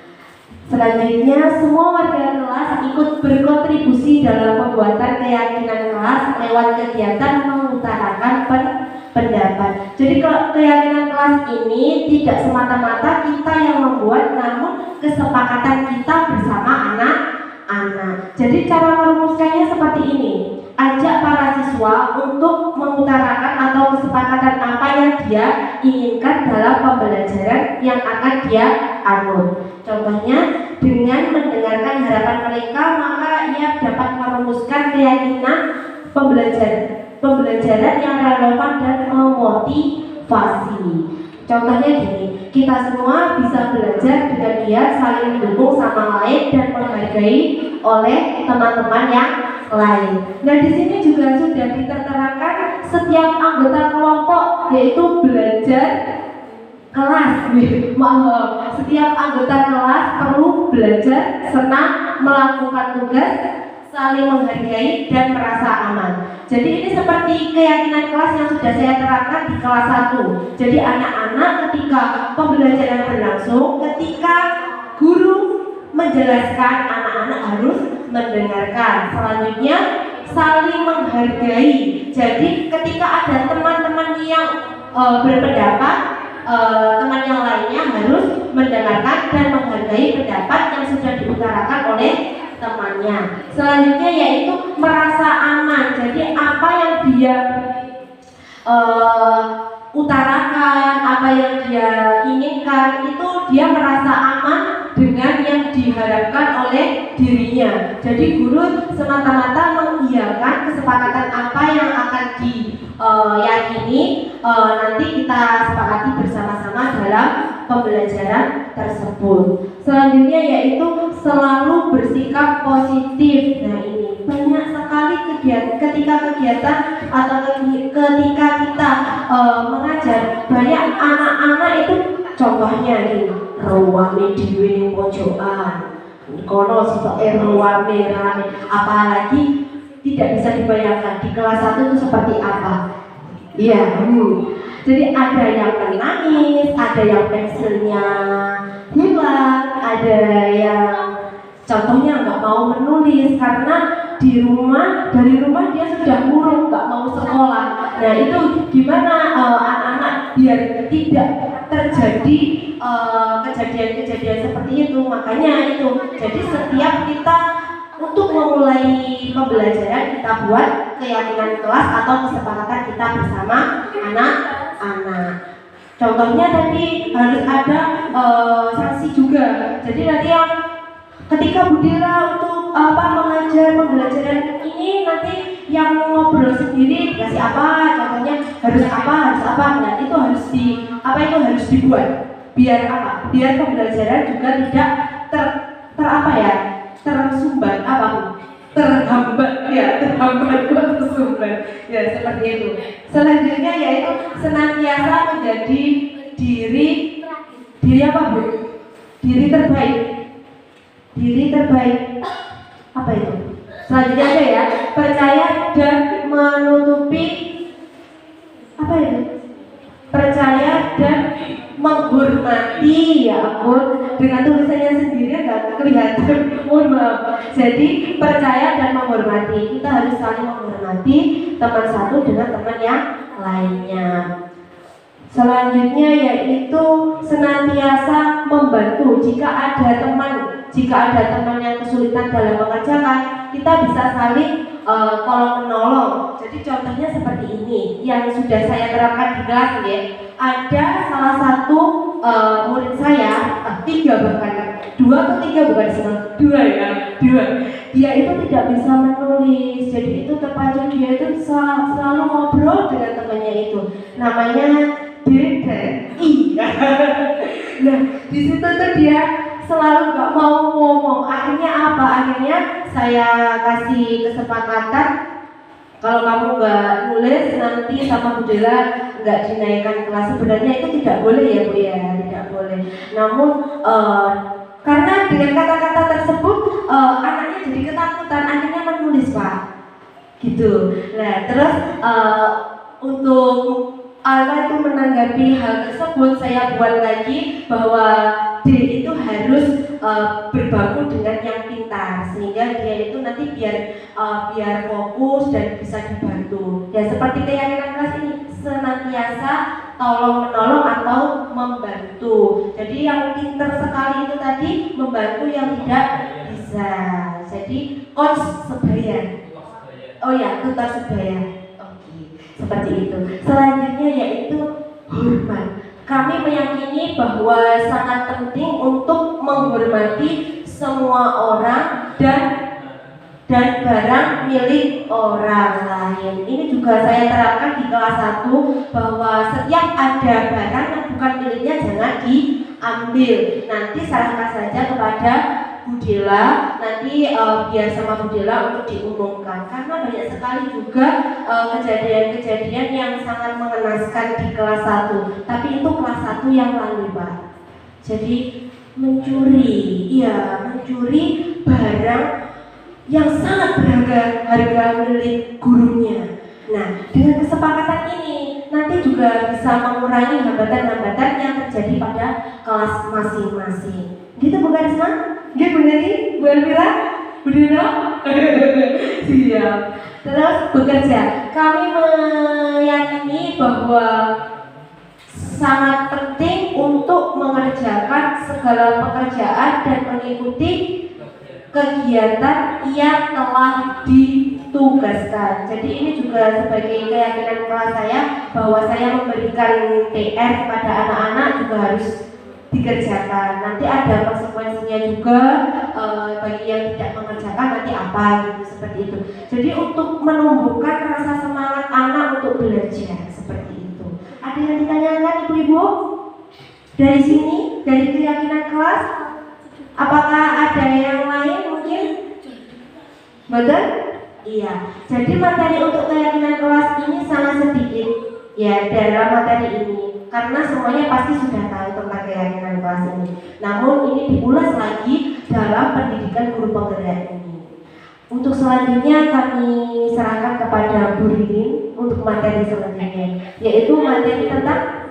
Selanjutnya, semua warga kelas ikut berkontribusi dalam pembuatan keyakinan kelas lewat kegiatan mengutarakan pendapat. Jadi keyakinan kelas ini tidak semata-mata kita yang membuat, namun kesepakatan kita bersama anak-anak. Jadi cara merumuskannya seperti ini. Ajak para siswa untuk mengutarakan atau kesepakatan apa yang dia inginkan dalam pembelajaran yang akan dia anut. Contohnya, dengan mendengarkan harapan mereka, maka ia dapat merumuskan keyakinan pembelajaran yang relevan dan memotivasi. Contohnya gini, kita semua bisa belajar dengan dia saling mendukung sama lain dan menghargai oleh teman-teman yang lain. Nah, di sini juga sudah diterangkan setiap anggota kelompok yaitu belajar kelas. Maaf, setiap anggota kelas perlu belajar, senang melakukan tugas, saling menghargai dan merasa aman. Jadi ini seperti keyakinan kelas yang sudah saya terangkan di kelas 1. Jadi anak-anak ketika pembelajaran berlangsung, ketika guru menjelaskan, anak-anak harus mendengarkan. Selanjutnya saling menghargai. Jadi ketika ada teman-teman yang berpendapat, teman yang lainnya harus mendengarkan dan menghargai pendapat yang sudah diutarakan oleh temannya. Selanjutnya yaitu merasa aman. Jadi apa yang dia utarakan, apa yang dia inginkan, itu dia merasa aman dengan yang diharapkan oleh dirinya. Jadi guru semata-mata mengiyakan kesepakatan apa yang akan diyakini nanti kita sepakati bersama-sama dalam pembelajaran tersebut. Selanjutnya yaitu selalu bersikap positif. Nah, ini banyak sekali ketika kegiatan atau ketika kita mengajar, banyak anak-anak itu contohnya ini ruame dhewe ning pojokan kono sitoke ruame rame, apalagi tidak bisa dibayangkan di kelas 1 itu seperti apa. Iya, jadi ada yang menangis, ada yang pensilnya hilang, ada yang contohnya nggak mau menulis karena dari rumah dia sudah murung, nggak mau sekolah. Nah, itu gimana anak-anak biar tidak terjadi kejadian-kejadian seperti itu. Makanya itu, jadi setiap kita untuk memulai pembelajaran, kita buat keyakinan kelas atau kesepakatan kita bersama anak-anak. Contohnya tadi harus ada sanksi juga. Jadi nanti yang ketika Budira untuk mengajar pembelajaran ini, nanti yang ngobrol sendiri dikasih apa, contohnya harus apa. Nah, itu harus harus dibuat biar apa? Biar pembelajaran juga tidak tersumbat tersumbat ya, seperti itu. Selanjutnya yaitu senantiasa menjadi diri apa, Bu? Diri terbaik apa itu? Selanjutnya ada ya, percaya dan menutupi apa itu? Percaya dan menghormati, ya ampun, dengan tulisannya sendiri nggak kelihatan, mohon maaf. Jadi percaya dan menghormati, kita harus saling menghormati teman satu dengan teman yang lainnya. Selanjutnya yaitu senantiasa membantu. Jika ada teman yang kesulitan dalam mengerjakan, kita bisa saling tolong menolong. Jadi contohnya seperti ini yang sudah saya terapkan di kelas ya. Ada salah satu murid saya, 3 bahkan, 2 atau 3 bukan semua, 2. Dia itu tidak bisa menulis, jadi itu terpacu dia itu selalu ngobrol dengan temannya itu, namanya DDI. Nah, di situ tuh dia selalu nggak mau ngomong. Akhirnya apa? Akhirnya saya kasih kesepakatan, kalau kamu nggak nulis nanti sama Bu Dela nggak dinaikkan kelas. Sebenarnya itu tidak boleh ya, Bu ya, tidak boleh. Namun karena dengan kata-kata tersebut anaknya jadi ketakutan, akhirnya menulis, Pak. Gitu. Nah, terus untuk Allah itu menanggapi hal tersebut, saya buat lagi bahwa D itu harus berbaku dengan yang pintar, sehingga dia itu nanti biar fokus dan bisa dibantu. Ya seperti keyakinan kelas ini, senantiasa tolong menolong atau membantu. Jadi yang pintar sekali itu tadi membantu yang tidak bisa. Jadi coach sebaya. Oh ya, tutor sebaya. Seperti itu. Selanjutnya yaitu hormat. Kami meyakini bahwa sangat penting untuk menghormati semua orang dan barang milik orang lain. Ini juga saya terapkan di kelas 1 bahwa setiap ada barang yang bukan miliknya jangan diambil. Nanti serahkan saja kepada Bu Dela, nanti biar sama Bu Dela untuk diumumkan. Karena banyak sekali juga kejadian-kejadian yang sangat mengenaskan di kelas 1. Tapi itu kelas 1 yang lalu, Pak. Jadi mencuri barang yang sangat berharga milik gurunya. Nah, dengan kesepakatan ini nanti juga bisa mengurangi hambatan-hambatan yang terjadi pada kelas masing-masing. Gitu Bu Karisma? Gitu Bu Neri? Bu Elvira? Bu Dino? Siap. Terus bekerja. Kami meyakini bahwa sangat penting untuk mengerjakan segala pekerjaan dan mengikuti kegiatan yang telah ditugaskan. Jadi ini juga sebagai keyakinan kelas saya bahwa saya memberikan PR kepada anak-anak juga harus dikerjakan. Nanti ada konsekuensinya juga bagi yang tidak mengerjakan nanti apa gitu, seperti itu. Jadi untuk menumbuhkan rasa semangat anak untuk belajar seperti itu. Ada yang ditanyakan ibu-ibu? Dari sini, dari keyakinan kelas? Apakah ada yang lain mungkin? Betul? Iya. Jadi materi untuk keyakinan kelas ini sangat sedikit ya dalam materi ini. Karena semuanya pasti sudah tahu tentang keyakinan kelas ini. Namun ini diulas lagi dalam pendidikan guru penggerak ini. Untuk selanjutnya kami serahkan kepada Bu Ririn untuk materi selanjutnya, yaitu materi tentang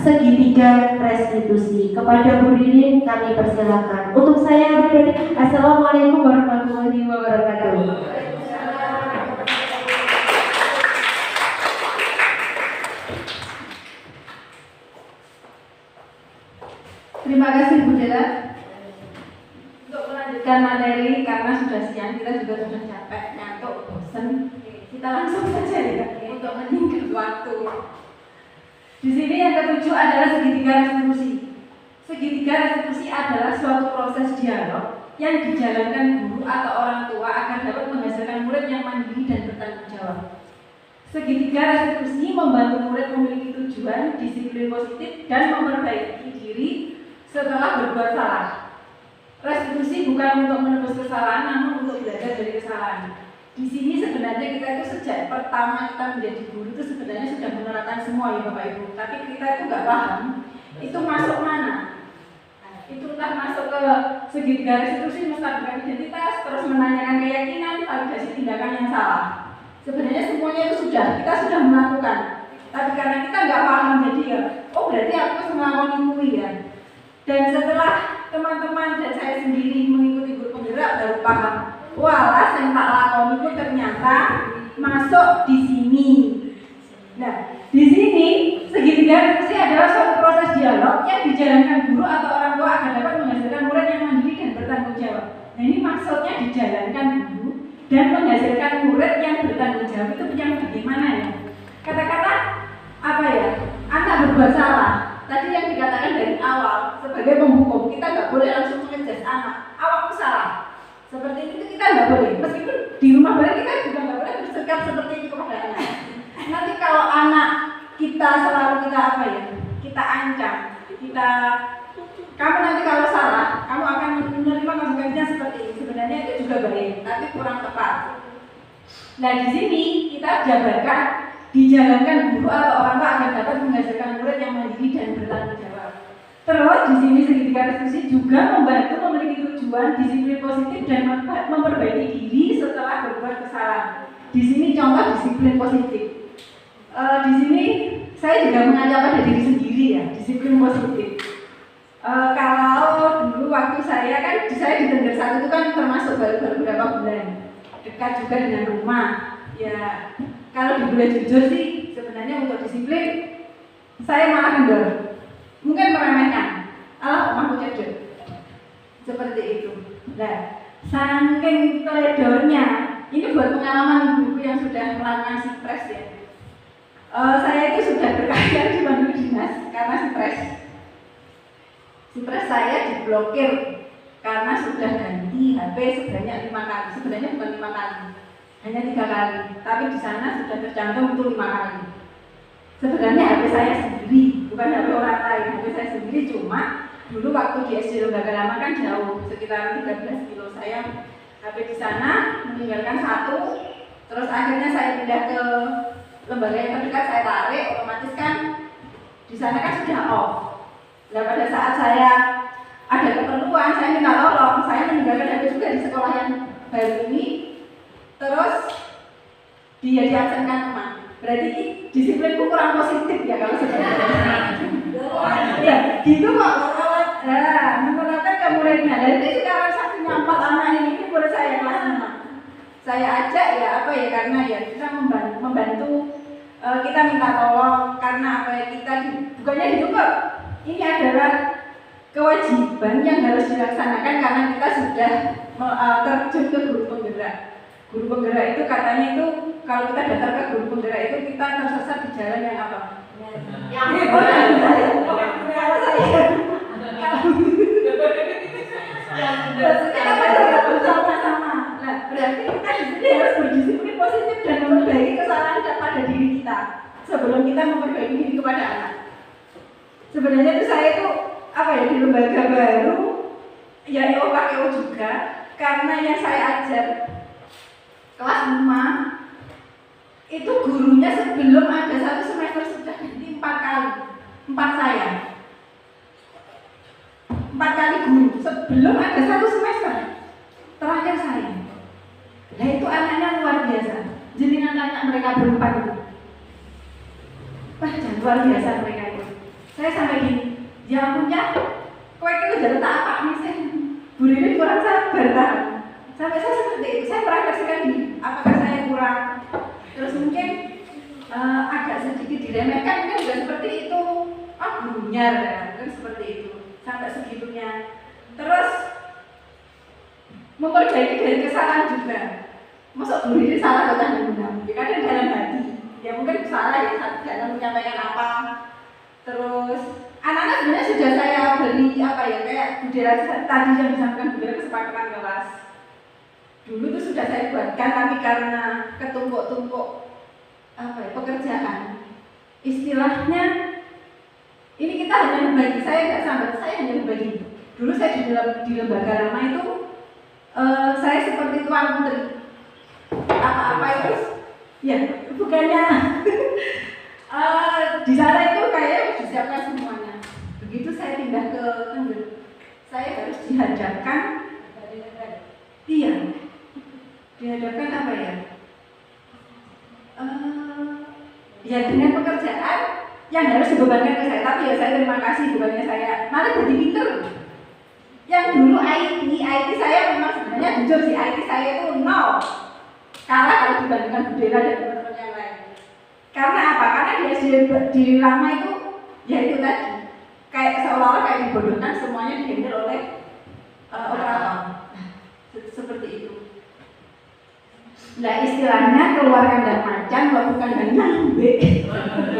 segitiga restitusi. Kepada Bu Ririn kami persilakan. Untuk saya pribadi, Assalamualaikum warahmatullahi wabarakatuh. Terima kasih Bu Dela. Untuk melanjutkan materi karena sudah siang, kita juga sudah capek, ngantuk, bosan. Kita langsung saja ya untuk menyingkat waktu. Di sini yang ketujuh adalah segitiga restitusi. Segitiga restitusi adalah suatu proses dialog yang dijalankan guru atau orang tua agar dapat menghasilkan murid yang mandiri dan bertanggung jawab. Segitiga restitusi membantu murid memiliki tujuan, disiplin positif, dan memperbaiki diri setelah berbuat salah. Restitusi bukan untuk menebus kesalahan, namun untuk belajar dari kesalahan. Di sini sebenarnya kita itu sejak pertama kita menjadi guru itu sebenarnya sudah menerapkan semua ya Bapak Ibu. Tapi kita itu nggak paham itu masuk mana. Itu entah masuk ke segitiga restitusi, menstabilkan identitas, terus menanyakan keyakinan, validasi tindakan yang salah. Sebenarnya semuanya itu kita sudah melakukan. Tapi karena kita nggak paham jadi ya, oh berarti aku harus melakukan itu ya. Dan setelah teman-teman dan saya sendiri mengikuti guru penggerak baru paham, walah yang tak lakoni itu ternyata masuk di sini. Nah, di sini segitiga restitusi adalah suatu proses dialog yang dijalankan guru atau orang tua agar dapat menghasilkan murid yang mandiri dan bertanggung jawab. Nah, ini maksudnya dijalankan guru dan menghasilkan murid yang bertanggung jawab itu yang bagaimana ya? Kata-kata apa ya? Anak berbuat salah. Tadi yang dikatakan dari awal sebagai penghukum kita nggak boleh langsung mengejas anak. Awakmu salah. Seperti itu kita nggak boleh. Meskipun di rumah bareng kita juga nggak boleh bersikap seperti itu kepada anak. Nanti kalau anak kita selalu kita apa ya? Kita ancam. Kamu nanti kalau salah, kamu akan menerima konsekuensinya seperti ini. Sebenarnya itu juga baik, tapi kurang tepat. Nah di sini kita jabarkan dijalankan guru atau orang tua agar dapat menghasilkan murid yang mandiri dan bertanggung jawab. Terus di sini segitiga restitusi juga membantu memiliki tujuan, disiplin positif dan memperbaiki diri setelah berbuat kesalahan. Di sini contoh disiplin positif. Di sini saya juga mengajak pada diri sendiri ya, disiplin positif. Kalau dulu waktu saya di Tengger 1 itu kan termasuk baru beberapa bulan, dekat juga dengan rumah. Ya, kalau boleh jujur sih, sebenarnya untuk disiplin saya malah kendor, mungkin meremehkan. Allah aku cedek, seperti itu. Nah, saking teledornya, ini buat pengalaman ibu yang sudah melakukan stres ya. Saya itu sudah berkali-kali dipanggil dinas karena stres. Stres saya diblokir karena sudah ganti HP sebanyak 5 kali. Sebenarnya bukan 5 kali, hanya 3 kali. Tapi di sana sudah tercantum untuk 5 kali. Sebenarnya HP saya sendiri, bukan HP orang lain. HP saya sendiri, cuma dulu waktu di SD Lembaga Lama kan jauh, sekitar 13 kilo. Saya HP di sana meninggalkan 1, terus akhirnya saya pindah ke lembaga yang terdekat, saya tarik, otomatis kan di sana kan sudah off. Nah, pada saat saya ada keperluan, saya minta tolong, saya meninggalkan HP juga di sekolah yang baru ini, terus dia diabsenkan teman. Berarti disiplinku kurang positif ya kalau seperti itu. Ya, gitu kok. Menerapkan ke muridnya. Dan ini sekarang saksinya 4 anak ini murid saya kelas 5. Saya ajak ya karena ya kita membantu, kita minta tolong karena kita bukannya ditunggu. Ini adalah kewajiban yang harus dilaksanakan karena kita sudah terjun ke guru penggerak. Guru penggerak itu katanya itu kalau kita datang ke guru penggerak itu kita tersesat di jalan yang apa? Sama-sama. Nah, berarti kita di sini harus berdisiplin positif dan memperbaiki kesalahan pada diri kita sebelum kita memperbaiki diri kepada anak. Sebenarnya itu saya itu di lembaga baru ya pakai juga karena yang saya ajar kelas 5 itu gurunya sebelum ada 1 semester sudah ganti 4 kali. 4 saya 4 kali guru sebelum ada 1 semester terakhir saya. Nah itu anaknya luar biasa. Jenengan tanya mereka berempat itu, luar biasa mereka itu. Saya sampai gini, ya punya kowe itu jadi tak apa nih sih. Bu Riri kurang sabar tahu. Sampai saya seperti itu, saya merefleksikan diri, apakah saya kurang, terus mungkin agak sedikit diremehkan, kan juga seperti itu. Gurunya kan seperti itu, sampai segitunya. Terus memperbaiki dari kesalahan juga. Masuk Bu Riri salah atau tidak? Kadang dalam hati, ya mungkin salah ya dalam menyampaikan apa. Terus anak-anak sebenarnya sudah saya beri kayak budaya tadi yang disampaikan budaya kesepakatan kelas. Dulu itu sudah saya buatkan, tapi karena ketumpuk-tumpuk pekerjaan, istilahnya ini kita hanya membagi. Saya nggak sambat, saya hanya membagi. Dulu saya di lembaga lama itu saya seperti tuan menteri. Apa itu? Ya bukannya. Di sana itu kayak disiapkan semuanya. Begitu saya pindah ke Tengger, saya harus dihadapkan. Iya, dihadapkan ya dengan pekerjaan yang harus dibebankan ke saya. Tapi ya saya terima kasih, bukannya saya malah jadi pinter. Yang dulu IT saya memang sebenarnya jujur sih, IT saya itu 0, kalah kalau dibandingkan budaya dan teman-teman yang lain. Karena apa? Karena di lama itu ya itu tadi kayak seolah-olah kayak dibodohkan, semuanya dihandle oleh operator. Seperti itu. Nah istilahnya keluarkan dan macan, lakukan dan ngambek.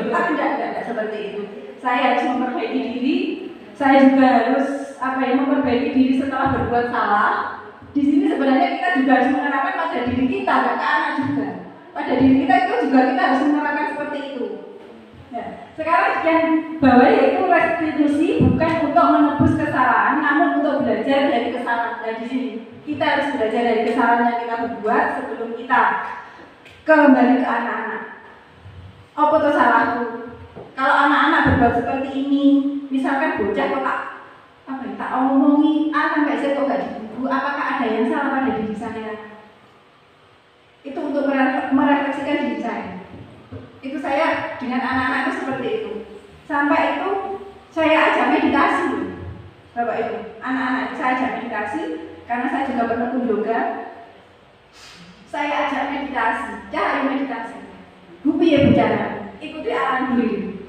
Tapi tidak seperti itu. Saya harus memperbaiki diri. Saya juga harus memperbaiki diri setelah berbuat salah. Di sini sebenarnya kita juga harus menerapkan pada diri kita, nggak ke anak juga. Pada diri kita itu juga kita harus menerapkan seperti itu. Nah, sekarang yang bawah yaitu restitusi, bukan untuk menebus kesalahan, namun untuk belajar dari kesalahan. Nah, di sini kita harus belajar dari kesalahan yang kita berbuat sebelum kita kembali ke anak-anak. Apa tuh salahku? Kalau anak-anak berbuat seperti ini, misalkan bocah kok tak omongi A sampai Z kok gak dibuku, apakah ada yang salah pada diri saya? Itu untuk merefleksikan diri saya. Itu saya Sampai itu saya ajak meditasi, Bapak Ibu. Anak-anak saya ajak meditasi karena saya juga penekun yoga. Saya ajak meditasi, cari meditasi. Bu piye Bu Jana? Ikuti arahan guru.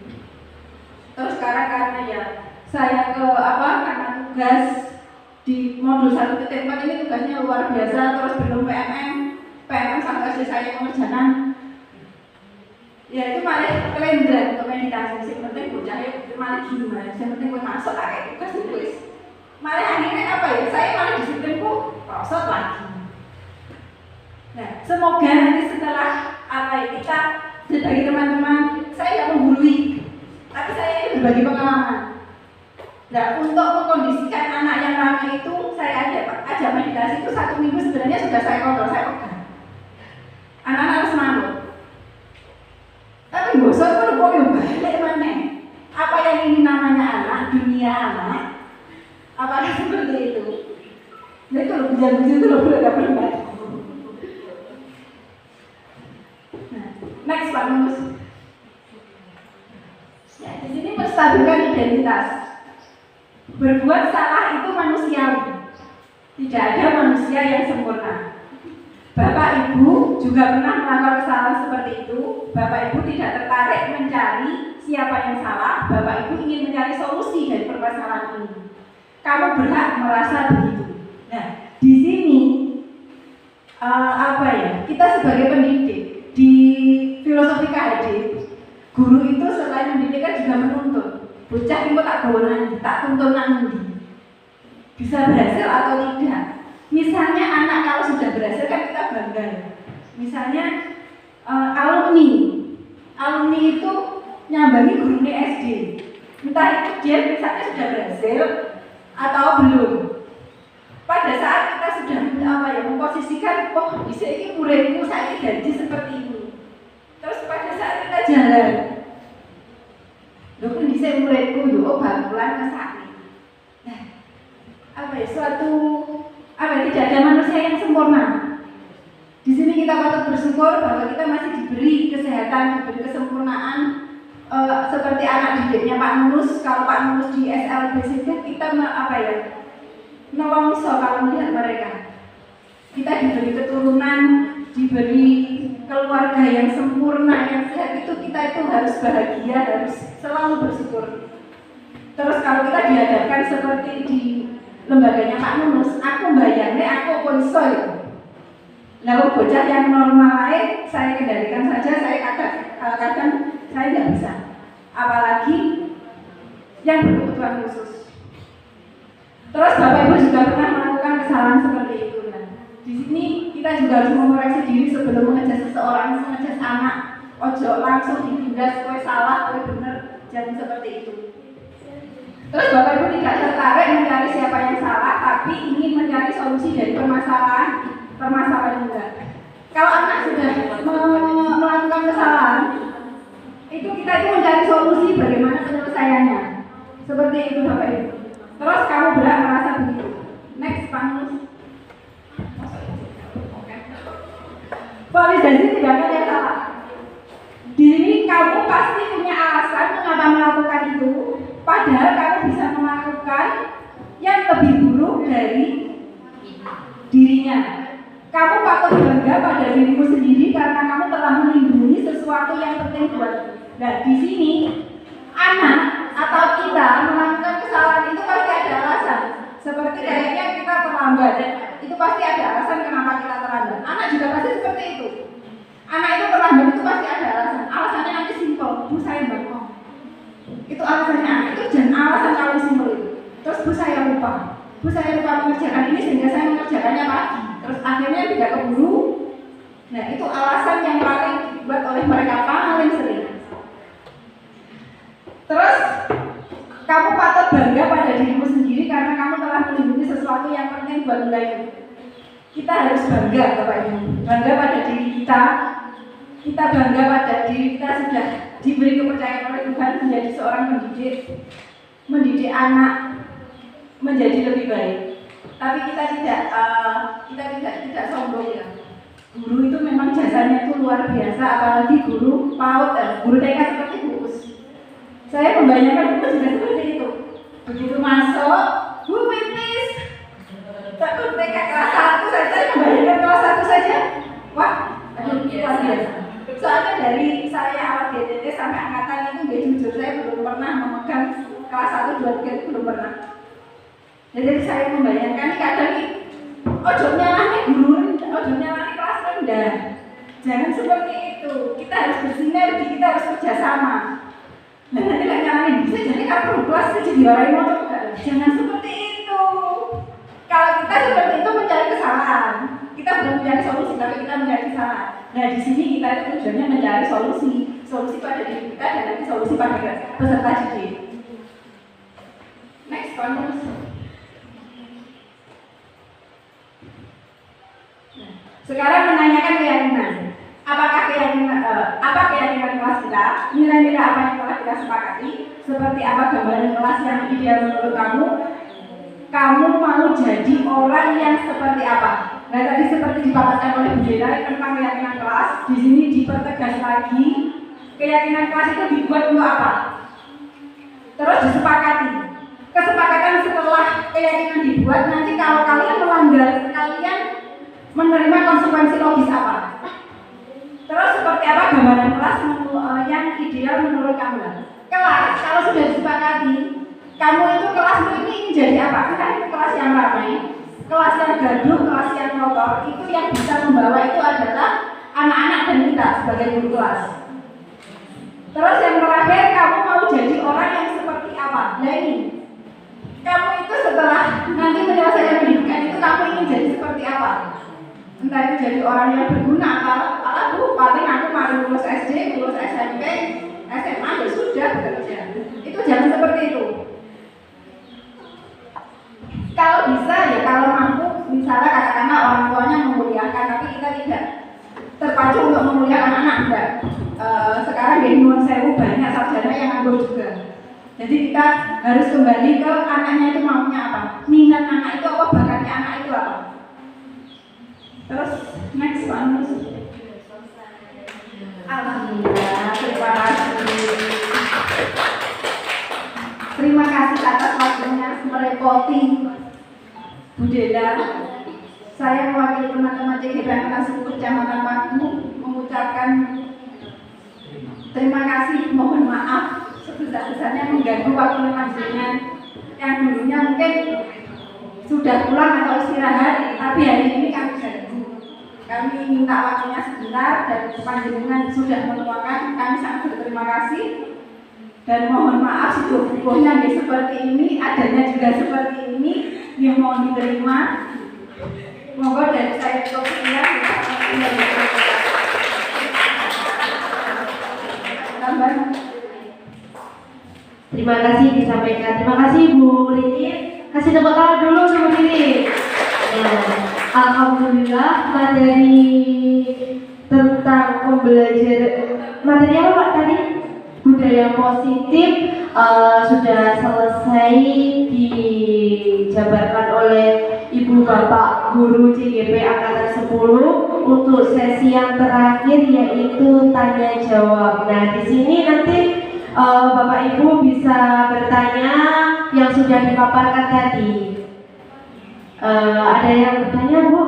Terus sekarang karena ya saya karena tugas di modul 1.4 ini tugasnya luar biasa, terus belum PMM sampai saya mengerjakan. Ya itu malah kalender untuk meditasi. Yang penting bocah itu malah gimana? Yang penting gue masuk kayak tugas tulis. Malah akhirnya apa ya? Saya malah disiplinku prosot lagi. Nah, semoga nanti setelah kita sebagai teman-teman, saya tidak menggurui, tapi saya ini berbagi pengalaman. Nah, untuk mengkondisikan anak yang ramai itu, saya ajak meditasi itu 1 minggu sebenarnya sudah saya kontrol, saya pegang. Anak-anak harus malu. Tapi bosan itu kok yang balik mana? Apa yang ini namanya anak, dunia anak? Apakah seperti itu? Nah itu loh, hujan-hujan itu loh, udah berbalik. Next Pak Mus. Ya, di sini menstabilkan identitas. Berbuat salah itu manusiawi. Tidak ada manusia yang sempurna. Bapak Ibu juga pernah melakukan kesalahan seperti itu. Bapak Ibu tidak tertarik mencari siapa yang salah. Bapak Ibu ingin mencari solusi dari permasalahan ini. Kamu berhak merasa begitu. Nah, di sini kita sebagai pendidik di filosofi KHD, guru itu selain mendidik kan juga menuntut. Bocah itu tak gawe tak tuntun nanti bisa berhasil atau tidak. Misalnya anak kalau sudah berhasil kan kita bangga. Misalnya alumni itu nyambangi guru SD. Entah itu dia misalnya sudah berhasil atau belum. Pada saat kita sudah memposisikan, di sini muridku saya gaji seperti ini. Terus pada saat kita jalan, pun di sini muridku bangkulan ke sana. Nah, tidak ada manusia yang sempurna. Di sini kita patut bersyukur bahwa kita masih diberi kesehatan, diberi kesempurnaan. Seperti anak didiknya Pak Nunus, kalau Pak Nunus di SLB kita nolongso kalau melihat mereka. Kita diberi keturunan, diberi keluarga yang sempurna, yang sehat, itu kita itu harus bahagia, harus selalu bersyukur. Terus kalau kita dihadapkan seperti di lembaganya Pak Nunus, aku bayangnya aku pun soy. Lalu bocah yang normal lain saya kendalikan saja, saya kadang saya tidak bisa. Apalagi yang berkebutuhan khusus. Terus Bapak Ibu juga pernah melakukan kesalahan seperti itu. Nah, di sini kita juga harus mengoreksi diri sebelum mengejas seseorang, mengejas anak. Ojo langsung ditindas, kowe salah, kowe bener, jangan seperti itu. Terus Bapak Ibu tidak tertarik mencari siapa yang salah, tapi ingin mencari solusi dari permasalahan juga. Kalau anak sudah melakukan kesalahan, itu kita itu mencari solusi bagaimana penyelesaiannya. Seperti itu Bapak Ibu. Terus kamu berhak merasa begitu. Next, Panus. Validasi tindakan yang salah. Di sini kamu pasti punya alasan mengapa melakukan itu, padahal kamu bisa melakukan yang lebih buruk dari dirinya. Kamu patut bangga pada dirimu sendiri karena kamu telah melindungi sesuatu yang penting buatmu. Nah, di sini anak atau kita melakukan kesalahan itu pasti ada alasan. Seperti kayaknya kita terlambat, itu pasti ada alasan kenapa kita terlambat. Anak juga pasti seperti itu. Anak itu terlambat itu pasti ada alasan. Alasannya nanti simpel, Bu saya bengong. Itu alasannya, itu jangan alasan kalau simpel itu. Terus Bu saya lupa mengerjakan ini sehingga saya mengerjakannya pagi. Terus akhirnya tidak keburu. Nah itu alasan yang paling dibuat oleh mereka paling sering. Terus kamu patut bangga pada dirimu sendiri karena kamu telah melindungi sesuatu yang penting buat wilayahmu. Kita harus bangga Bapak Ibu, bangga pada diri kita. Kita bangga pada diri kita sudah diberi kepercayaan oleh Tuhan menjadi seorang mendidik anak menjadi lebih baik. Tapi kita tidak sombong ya. Guru itu memang jasanya itu luar biasa, apalagi guru PAUD, guru TK seperti Bu Us. Saya membayangkan dulu juga seperti itu. Begitu masuk, Bu Mimis, takut TK kelas 1 saya membayangkan kelas 1 saja. Wah, aduh luar biasa. Soalnya dari saya awal DTT sampai angkatan itu nggak jujur, saya belum pernah memegang kelas 1, 2, 3 itu belum pernah. Jadi saya membayangkan kadang ini ojo nyalahnya guru, ojo nyalahnya kelas rendah. Jangan seperti itu. Kita harus bersinergi, kita harus kerjasama. Dan nanti nggak nyalahin bisa jadi kalau kelas jadi diwarain motor juga. Jangan seperti itu. Kalau kita seperti itu mencari kesalahan, kita belum mencari solusi, tapi kita mencari kesalahan. Nah di sini kita itu tujuannya mencari solusi. Solusi pada diri kita dan nanti solusi pada peserta didik. Next one. Sekarang menanyakan keyakinan. Apa keyakinan kelas kita? Nilai-nilai apa yang telah kita sepakati? Seperti apa gambaran kelas yang ideal menurut kamu? Kamu mau jadi orang yang seperti apa? Nah tadi seperti dipaparkan oleh Bu Dela tentang keyakinan kelas. Di sini dipertegas lagi. Keyakinan kelas itu dibuat untuk apa? Terus disepakati. Kesepakatan setelah keyakinan dibuat, nanti kalau kalian melanggar, kalian menerima konsekuensi logis apa? Terus seperti apa gambaran kelas yang ideal menurut kamu? Kelas kalau sudah disepakati, kamu itu kelasmu ini ingin jadi apa? Kan itu kelas yang ramai, kelas yang gaduh, kelas yang kotor. Itu yang bisa membawa itu adalah anak-anak dan kita sebagai guru kelas. Terus yang terakhir, kamu mau jadi orang yang seperti apa? Nah ini, kamu itu setelah nanti menyelesaikan pendidikan itu kamu ingin jadi seperti apa? Entah itu jadi orang yang berguna atau paling aku mau lulus SD, lulus SMP, SMA ya sudah bekerja. Itu jangan seperti itu. Kalau bisa ya kalau mampu, misalnya katakanlah orang tuanya memuliakan, tapi kita tidak terpacu untuk memuliakan anak enggak. Sekarang di Nuwun Sewu banyak sarjana yang nganggur juga. Jadi kita harus kembali ke anaknya itu maunya apa, minat anak itu apa, bakatnya anak itu apa. Terus next one. Alhamdulillah, terima kasih. Terima kasih atas waktunya merepoti Bu Dela. Saya mewakili teman-teman CGP Angkatan 10 Kecamatan Paku mengucapkan terima kasih, mohon maaf sebesar-besarnya mengganggu waktu panjenengan yang dulunya mungkin sudah pulang atau istirahat, tapi hari ini kami ganggu. Kami minta waktunya sebentar dan panjenengan sudah meluangkan, kami sangat berterima kasih dan mohon maaf situasinya seperti ini, adanya juga seperti ini yang mohon diterima. Monggo dari saya cukup sekian. Terima kasih disampaikan. Terima kasih Bu Rini. Kasih tepuk tangan dulu Bu Rini. Alhamdulillah materi tentang pembelajaran materi apa Pak tadi? Budaya positif sudah selesai dijabarkan oleh Ibu Bapak Guru CGP Angkatan 10 untuk sesi yang terakhir yaitu tanya jawab. Nah di sini nanti Bapak Ibu bisa bertanya yang sudah dipaparkan tadi. Ada yang bertanya Bu?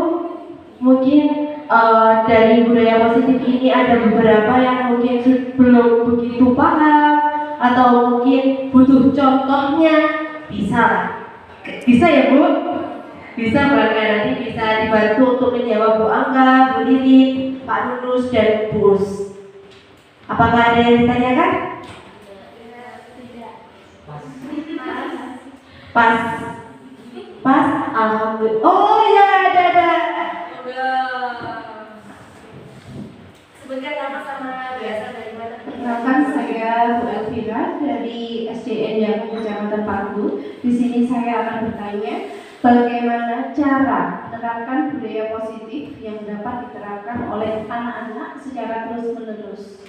Mungkin dari budaya positif ini ada beberapa yang mungkin belum begitu paham atau mungkin butuh contohnya. Bisa lah. Bisa ya Bu? Bisa Bangga, nanti bisa dibantu untuk menjawab Bu Angga, Bu Lili, Pak Nunus, dan Bu Us. Apakah ada yang ditanyakan? Pas, alhamdulillah. Oh ya, ada. Sebentar sama-sama biasa dari mana? Kenalkan saya Bu Elvira dari SDN yang Kecamatan Paku. Di sini saya akan bertanya bagaimana cara menerapkan budaya positif yang dapat diterapkan oleh anak-anak secara terus-menerus.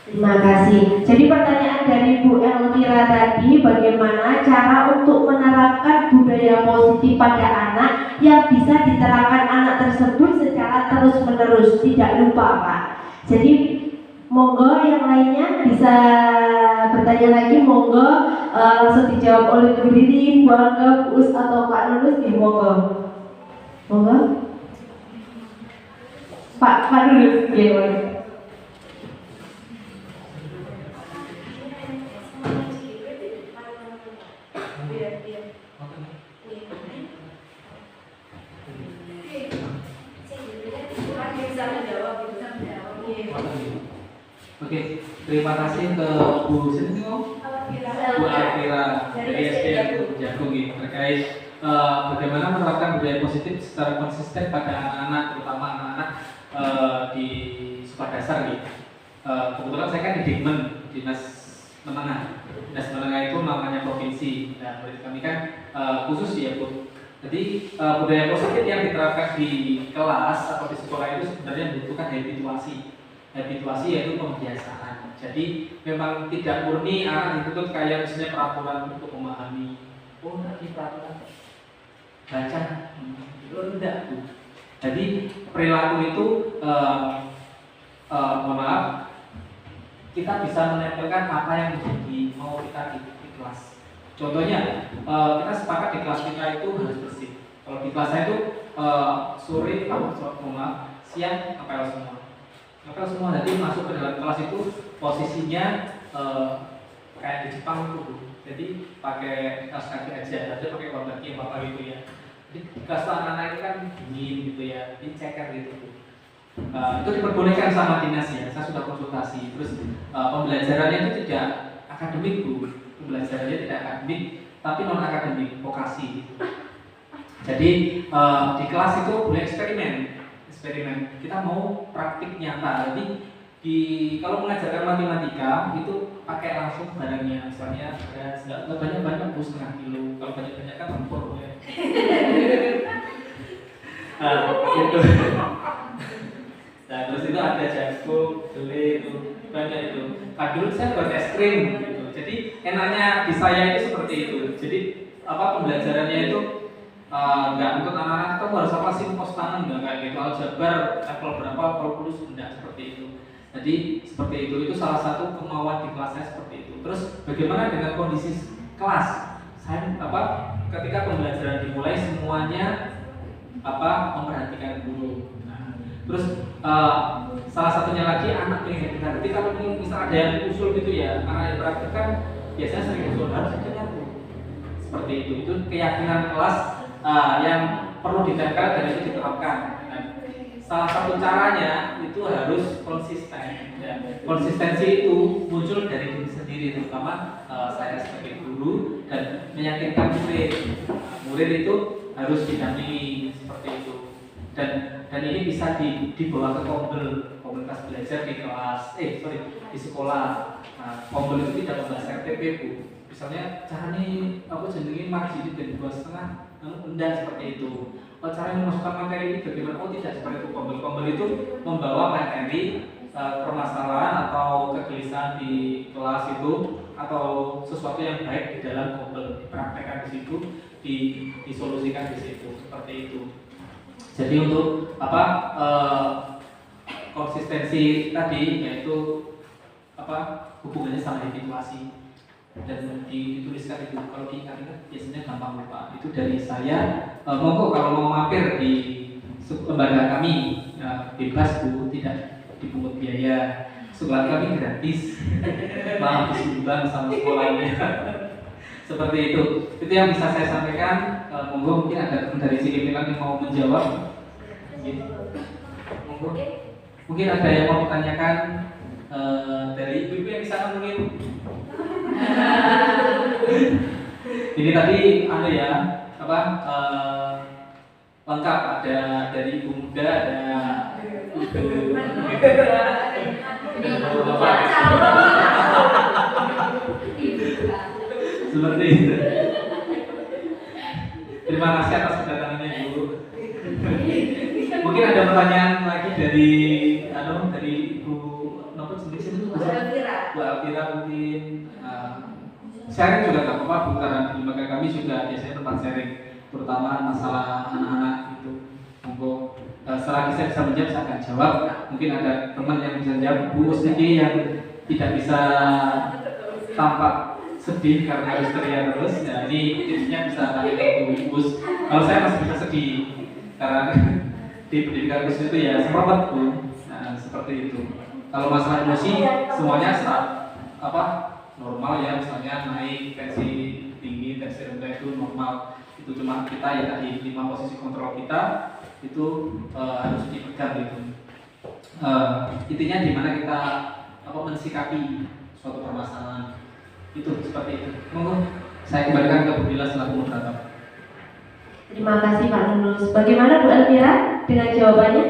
Terima kasih. Jadi pertanyaan dari Bu Elvira tadi, bagaimana cara untuk menerapkan budaya positif pada anak yang bisa diterapkan anak tersebut secara terus-menerus, tidak lupa Pak. Jadi Monggo yang lainnya bisa bertanya lagi, monggo langsung dijawab oleh Bu Ririn, Bu Angga, Bu Us atau Pak Nunus nih, monggo. Monggo. Pak Nunus, ya. Oke, terima kasih ke Bu Sinti, Bu Alvira dari SDM Jagung terkait bagaimana menerapkan budaya positif secara konsisten pada anak-anak, terutama anak-anak di sekolah dasar gitu. Kebetulan saya kan di Dikmen, Dinas Menengah. Dinas Menengah itu namanya provinsi. Nah, berarti kami kan khusus ya Bu. Jadi budaya positif yang diterapkan di kelas atau di sekolah itu sebenarnya membutuhkan habituasi. Habituasi yaitu pembiasaan. Jadi memang tidak murni anak dituntut kayak misalnya peraturan untuk memahami. Oh, nanti peraturan baca, itu enggak Bu. Jadi perilaku itu mohon maaf, kita bisa menempelkan apa yang menjadi mau kita di kelas. Contohnya kita sepakat di kelas kita itu harus bersih. Kalau di kelas saya itu sore kamu maaf, siang apel semua. Apel semua, jadi masuk ke dalam kelas itu posisinya kayak di Jepang itu Bu. Jadi pakai kaos kaki aja, ada pakai kaki yang bapak gitu ya. Jadi kelas anak-anak itu kan dingin gitu ya, diceker gitu Bu. Itu diperbolehkan sama dinas ya, saya sudah konsultasi. Terus pembelajarannya itu tidak akademik Bu, pembelajarannya tidak akademik, tapi non akademik, vokasi gitu. Jadi di kelas itu boleh eksperimen. Kita mau praktik nyata. Jadi kalau mengajarkan matematika itu pakai langsung barangnya, misalnya ada banyak Bu, setengah kilo. Kalau banyak kan tempur ya. Gitu. Nah, terus itu ada jagung, gele itu banyak itu. Dulu saya buat es krim gitu. Jadi enaknya di saya itu seperti itu. Jadi pembelajarannya itu nggak untuk anak-anak kamu harus apa sih pos tangan nggak kayak gitu, aljabar level berapa kalkulus enggak seperti itu. Jadi seperti itu salah satu kemauan di kelas saya seperti itu. Terus bagaimana dengan kondisi kelas? Saya ketika pembelajaran dimulai semuanya memperhatikan guru. Nah, terus salah satunya lagi anak pengen dengar. Jadi kalau misal ada yang usul gitu ya, anak yang praktek kan biasanya sering usul harus ada seperti itu keyakinan kelas yang perlu ditempel dan itu diterapkan. Nah, salah satu caranya itu harus konsisten. Ya. Konsistensi itu muncul dari diri sendiri, terutama saya sebagai guru dan meyakinkan murid. Murid itu harus didampingi seperti itu. Dan ini bisa dibawa ke komunitas belajar di kelas, di sekolah. Nah, kombel itu tidak membahas RTP Bu. Misalnya caranya jenengin margin dan 2,5 enggak seperti itu. Cara memasukkan materi ini bagaimana? Tidak seperti itu. Kombel itu membawa materi permasalahan atau kegelisahan di kelas itu atau sesuatu yang baik di dalam kombel, dipraktekkan di situ, disolusikan di situ, seperti itu. Jadi untuk konsistensi tadi yaitu hubungannya sama habituasi dan dituliskan itu. Kalau diingat-ingat biasanya gampang lupa. Itu dari saya. Monggo kalau mau mampir di lembaga kami bebas Bu, tidak dipungut biaya. Sekolah kami gratis, malah disumbang sama sekolahnya. Seperti itu yang bisa saya sampaikan. Monggo mungkin ada dari sini yang mau menjawab. Monggo. Mungkin ada yang mau ditanyakan dari ibu-ibu yang bisa mungkin. Ini tadi lengkap, ada dari ibu muda, ada seperti itu. Terima kasih atas kedatangannya Ibu. Mungkin ada pertanyaan lagi dari Ibu Nopo sendiri Bu Alvira mungkin. Sharing juga nggak apa-apa Bu, karena di lembaga kami juga biasanya tempat sharing, terutama masalah anak-anak itu. Monggo selagi saya bisa menjawab saya akan jawab. Mungkin ada teman yang bisa jawab. Bu Usniki yang tidak bisa tampak sedih karena harus teriak terus. Ya ini tipsnya bisa tanya ke Bu Gus. Kalau saya masih bisa sedih karena di pendidikan khusus itu ya seperempat Bu. Nah, seperti itu. Kalau masalah emosi semuanya normal ya, misalnya naik tensi tinggi, tensi rendah itu normal. Itu cuma kita ya tadi 5 posisi kontrol kita itu harus dipegang gitu. Intinya di mana kita mensikapi suatu permasalahan itu seperti itu. Monggo saya kembalikan ke Bu Dila selaku moderator. Terima kasih Pak Nunus. Bagaimana Bu Elvira dengan jawabannya?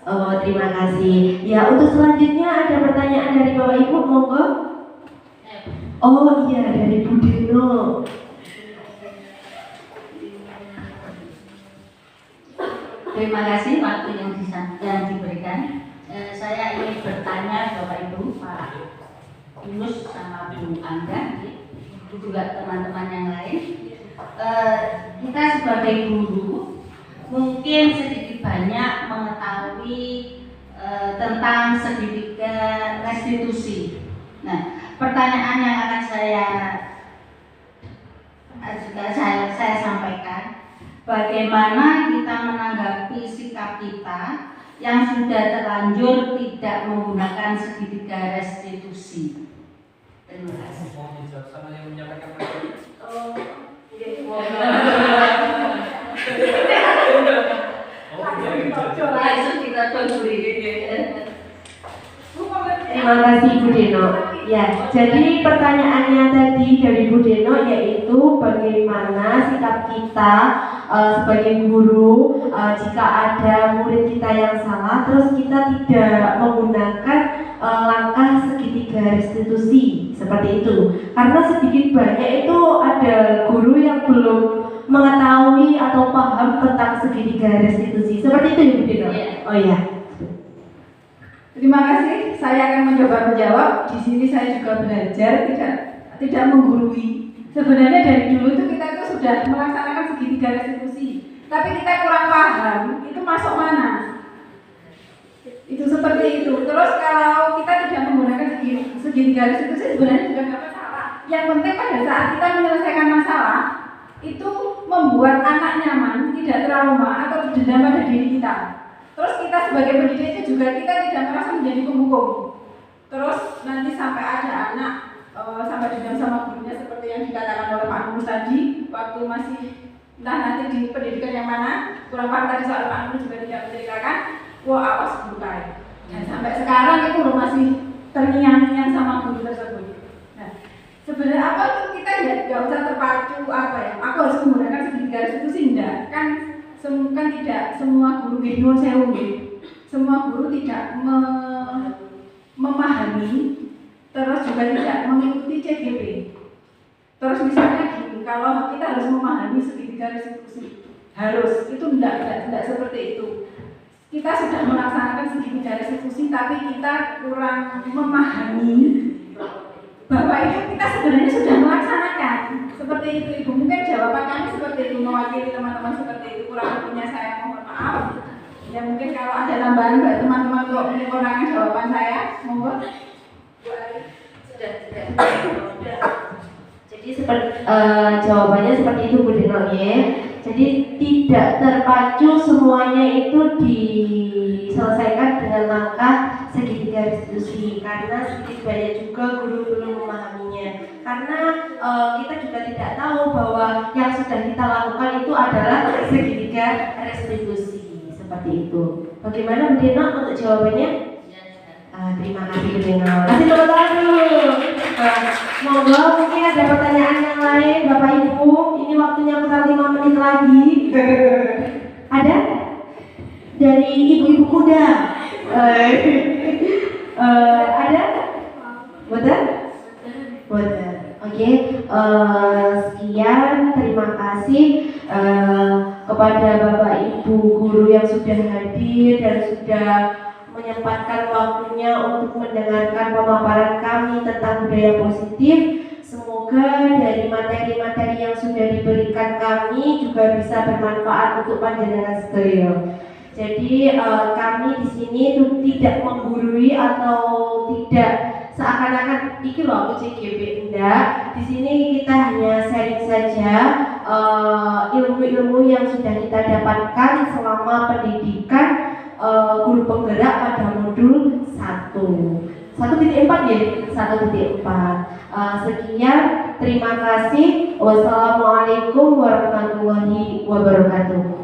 Oh, terima kasih. Ya, untuk selanjutnya ada pertanyaan dari Bapak Ibu, monggo. Oh iya, dari Bu Dino. Terima kasih waktu yang diberikan. Saya ingin bertanya Bapak Ibu, Pak Yunus sama Bu Angga, juga teman-teman yang lain. Kita sebagai guru mungkin sedikit banyak mengetahui tentang segitiga restitusi. Nah, pertanyaan yang akan saya sampaikan, bagaimana kita menanggapi sikap kita yang sudah terlanjur tidak menggunakan segitiga restitusi? Terima kasih. Mohon dijawab sama yang menyampaikan materi. Terima kasih Bu Deno. Ya, jadi pertanyaannya tadi dari Bu Deno yaitu bagaimana sikap kita sebagai guru jika ada murid kita yang salah, terus kita tidak menggunakan langkah segitiga restitusi seperti itu. Karena sedikit banyak itu ada guru yang belum mengetahui atau paham tentang segitiga restitusi. Seperti itu ya Bu Deno? Oh iya. Terima kasih. Saya akan mencoba menjawab. Di sini saya juga belajar tidak menggurui. Sebenarnya dari dulu itu kita itu sudah melaksanakan segitiga restitusi, tapi kita kurang paham itu masuk mana. Itu seperti itu. Terus kalau kita tidak menggunakan segitiga restitusi sebenarnya juga nggak masalah. Yang penting pada saat kita menyelesaikan masalah itu membuat anak nyaman, tidak trauma atau dendam pada diri kita. Terus kita sebagai pendidik itu juga kita tidak merasa menjadi penghukum. Terus nanti sampai ada anak sampai dendam sama gurunya seperti yang dikatakan oleh Pak Nunus tadi waktu masih entah nanti di pendidikan yang mana, kurang paham tadi soal Pak Nunus juga tidak menceritakan, wah awas guru kalian. Dan sampai sekarang itu masih terngiang-ngiang sama guru tersebut. Nah, sebenarnya apa itu kita nggak usah terpacu aku harus menggunakan segitiga restitusi, enggak kan tidak semua guru gendong sewu, semua guru tidak memahami, terus juga tidak mengikuti CGP. Terus misalnya gini, kalau kita harus memahami segitiga restitusi, harus itu tidak seperti itu. Kita sudah melaksanakan segitiga restitusi, tapi kita kurang memahami bahwa itu kita sebenarnya sudah melaksanakan. Seperti itu Ibu, mungkin jawaban kami seperti itu, mewakili teman-teman seperti itu. Kurang lebihnya saya mohon maaf. Ya mungkin kalau ada tambahan buat teman-teman kok menyempurnakan jawaban saya, monggo. Sudah. Jadi jawabannya seperti itu Bu Deno ya. Jadi tidak terpacu semuanya itu diselesaikan dengan langkah segitiga restitusi, karena sedikit banyak juga guru belum memahaminya. Karena kita juga tidak tahu bahwa yang sudah kita lakukan itu adalah segitiga restitusi. Seperti itu. Bagaimana Bu Deno untuk jawabannya? Terima kasih Bu Deno. Kasih tepuk tangan dulu. Monggo mungkin ada pertanyaan yang lain Bapak Ibu. Ini waktunya kurang 5 menit lagi. Ada? Dari ibu-ibu muda. Ada? Boten? Boten. Oke. Sekian. Terima kasih kepada Bapak Ibu guru yang sudah hadir dan sudah menyempatkan waktunya untuk mendengarkan pemaparan kami tentang budaya positif. Semoga dari materi-materi yang sudah diberikan kami juga bisa bermanfaat untuk panjenengan sekalian. Jadi kami di sini tuh tidak menggurui atau tidak seakan-akan iki loh aku CGB, enggak. Di sini kita hanya sharing saja ilmu-ilmu yang sudah kita dapatkan selama pendidikan guru penggerak pada modul 1.4 ya, 1.4. Sekian, terima kasih. Wassalamualaikum warahmatullahi wabarakatuh.